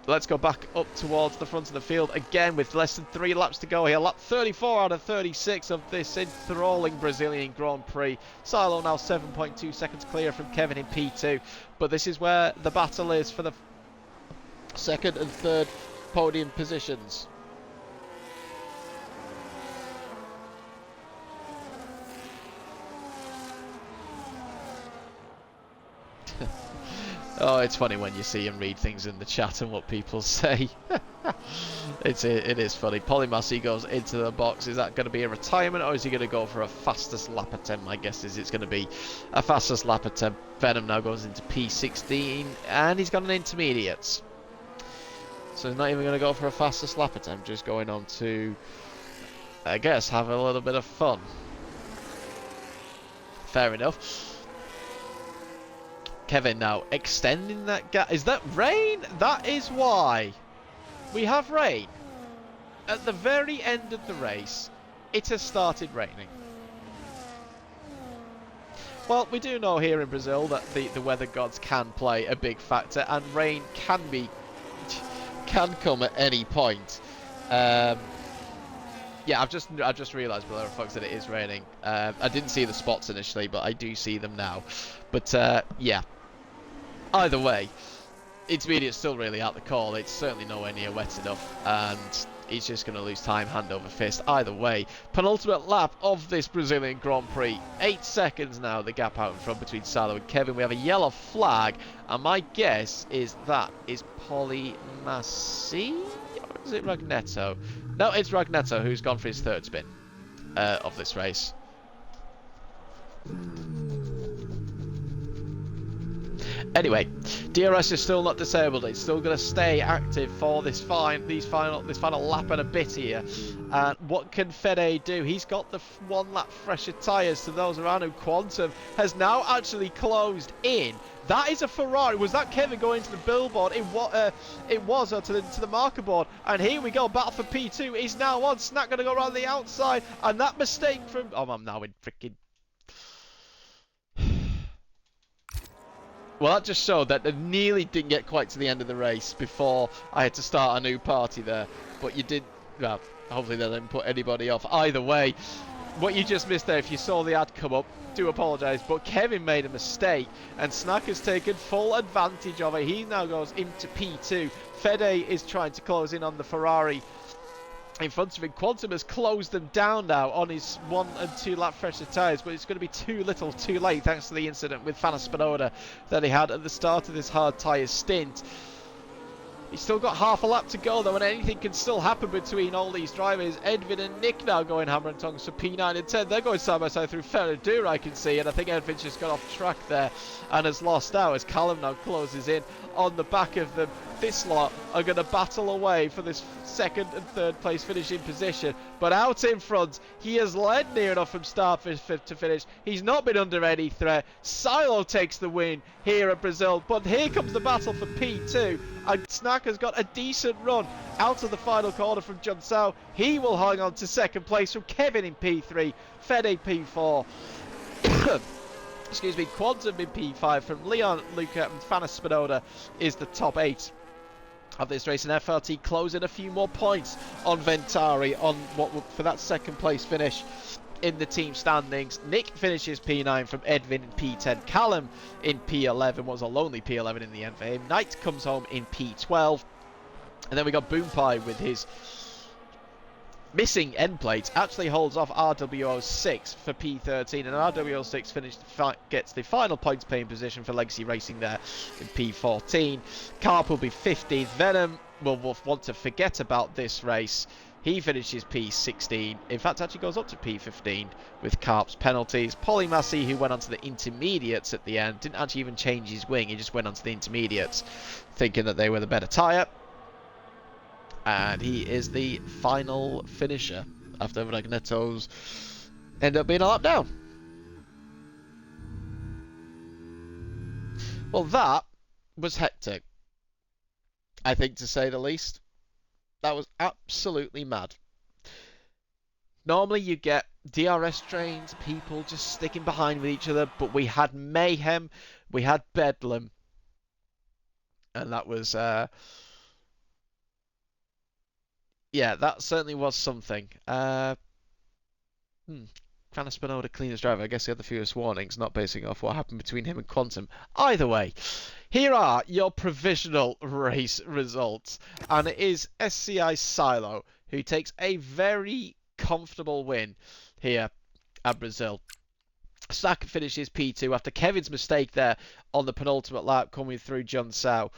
Let's go back up towards the front of the field again with less than 3 laps to go here. Lap 34 out of 36 of this enthralling Brazilian Grand Prix. Silo now 7.2 seconds clear from Kevin in P2. But this is where the battle is for the second and third podium positions. Oh, it's funny when you see him read things in the chat and what people say. It is funny. Polymasi goes into the box. Is that going to be a retirement, or is he going to go for a fastest lap attempt? My guess is it's going to be a fastest lap attempt. Venom now goes into P16, and he's got an intermediate. So he's not even going to go for a fastest lap attempt, just going on to, I guess, have a little bit of fun. Fair enough. Kevin now extending that gap. Is that rain? That is why. We have rain. At the very end of the race, it has started raining. Well, we do know here in Brazil that the weather gods can play a big factor, and rain can come at any point. Yeah, I've just realised, brother folks, that it is raining. I didn't see the spots initially, but I do see them now. But yeah, either way, intermediate's still really out the call. It's certainly nowhere near wet enough, and he's just going to lose time hand over fist. Either way, penultimate lap of this Brazilian Grand Prix. 8 seconds now, the gap out in front between Salo and Kevin. We have a yellow flag, and my guess is that is Polymasi, or is it Ragnetto? No, it's Ragnetto who's gone for his third spin of this race. Anyway, DRS is still not disabled. It's still going to stay active for this final lap and a bit here. And what can Fede do? He's got the 1 lap fresher tyres to those around him. Quantum has now actually closed in. That is a Ferrari. Was that Kevin going to the billboard? It was, or to the marker board. And here we go. Battle for P2 is now on. Snack going to go around the outside. And that mistake from... Oh, I'm now in freaking... Well, that just showed that they nearly didn't get quite to the end of the race before I had to start a new party there. But you did... Well, hopefully they didn't put anybody off. Either way, what you just missed there, if you saw the ad come up, do apologise, but Kevin made a mistake, and Snack has taken full advantage of it. He now goes into P2. Fede is trying to close in on the Ferrari in front of him. Quantum has closed them down now on his 1 and 2 lap fresher tyres, but it's going to be too little too late thanks to the incident with Fana Spinoda that he had at the start of this hard tyre stint. He's still got half a lap to go though, and anything can still happen between all these drivers. Edwin and Nick now going hammer and tongs for P9 and 10. They're going side by side through Ferradura, I can see, and I think Edwin's just got off track there and has lost out as Callum now closes in on the back of them. This lot are going to battle away for this second and third place finishing position, but out in front, he has led near enough from start to finish. He's not been under any threat. Silo takes the win here at Brazil, but here comes the battle for P2, and Snack has got a decent run out of the final corner from John Sao. He will hang on to second place from Kevin in P3, Fede P4. Excuse me, Quantum in P5 from Leon, Luca and Fana Spinoda is the top 8 of this race, and FRT closing a few more points on Ventari on for that second place finish in the team standings. Nick finishes P9 from Edwin in P10. Callum in P11 was a lonely P11 in the end for him. Knight comes home in P12, and then we got Boompai with his missing end plates actually holds off RW06 for P13, and RW06 gets the final points paying position for Legacy Racing there in P14. Carp will be 15th. Venom will want to forget about this race. He finishes P16. In fact, actually goes up to P15 with Carp's penalties. Polymassy, who went onto the intermediates at the end, didn't actually even change his wing. He just went onto the intermediates, thinking that they were the better tyre. And he is the final finisher after Ragnetto's end up being a lap down. Well, that was hectic, I think, to say the least. That was absolutely mad. Normally you get DRS trains, people just sticking behind with each other, but we had mayhem, we had bedlam, and that was, yeah, that certainly was something. Can Spinoda clean his driver? I guess he had the fewest warnings, not basing off what happened between him and Quantum. Either way, here are your provisional race results, and it is SCI Silo who takes a very comfortable win here at Brazil. Sack finishes P2 after Kevin's mistake there on the penultimate lap, coming through John Sau,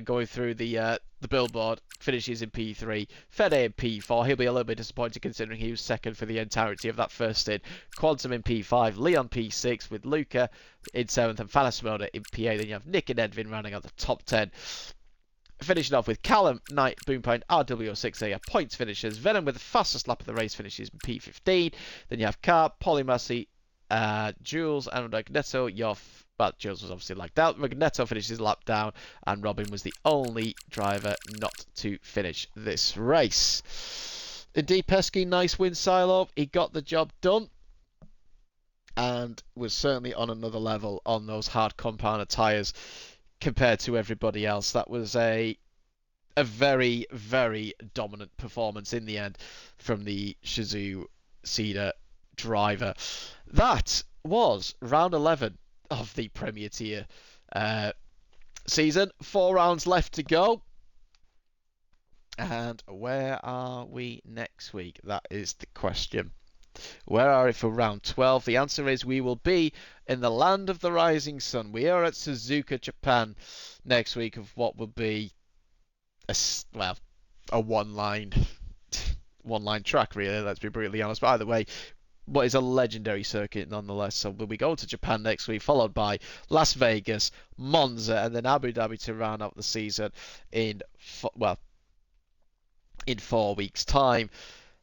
going through the billboard, finishes in P3. Fede in P4. He'll be a little bit disappointed considering he was second for the entirety of that first stint. Quantum in P5, Leon P6 with Luca in 7th and Falasmoda in P8. Then you have Nick and Edvin rounding out the top 10. Finishing off with Callum, Knight, Boompoint, RW6, they are points finishers. Venom with the fastest lap of the race finishes in P15. Then you have Carp, Polymassy, Jules and Ragnetto, but Jules was obviously lagged out. Ragnetto finished his lap down, and Robin was the only driver not to finish this race. Indeed, Pesky, nice win, Silo. He got the job done, and was certainly on another level on those hard compounder tyres compared to everybody else. That was a very, very dominant performance in the end from the Shizou Cedar driver. That was round 11 of the Premier Tier season. 4 rounds left to go. And where are we next week? That is the question. Where are we for round 12? The answer is we will be in the land of the rising sun. We are at Suzuka, Japan next week of what will be a one-line track, really. Let's be brutally honest. But either way, what is a legendary circuit nonetheless. So we'll be going to Japan next week, followed by Las Vegas, Monza, and then Abu Dhabi to round out the season in 4 weeks' time.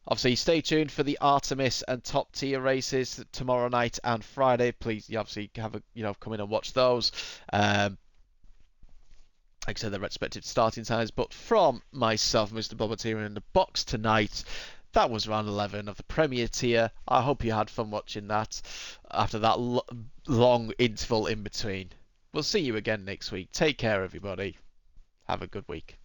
Obviously, stay tuned for the Artemis and top tier races tomorrow night and Friday. Please, you obviously have come in and watch those. Like I said, the respective starting times. But from myself, Mr. Bobber here in the box tonight, that was round 11 of the Premier Tier. I hope you had fun watching that after that long interval in between. We'll see you again next week. Take care, everybody. Have a good week.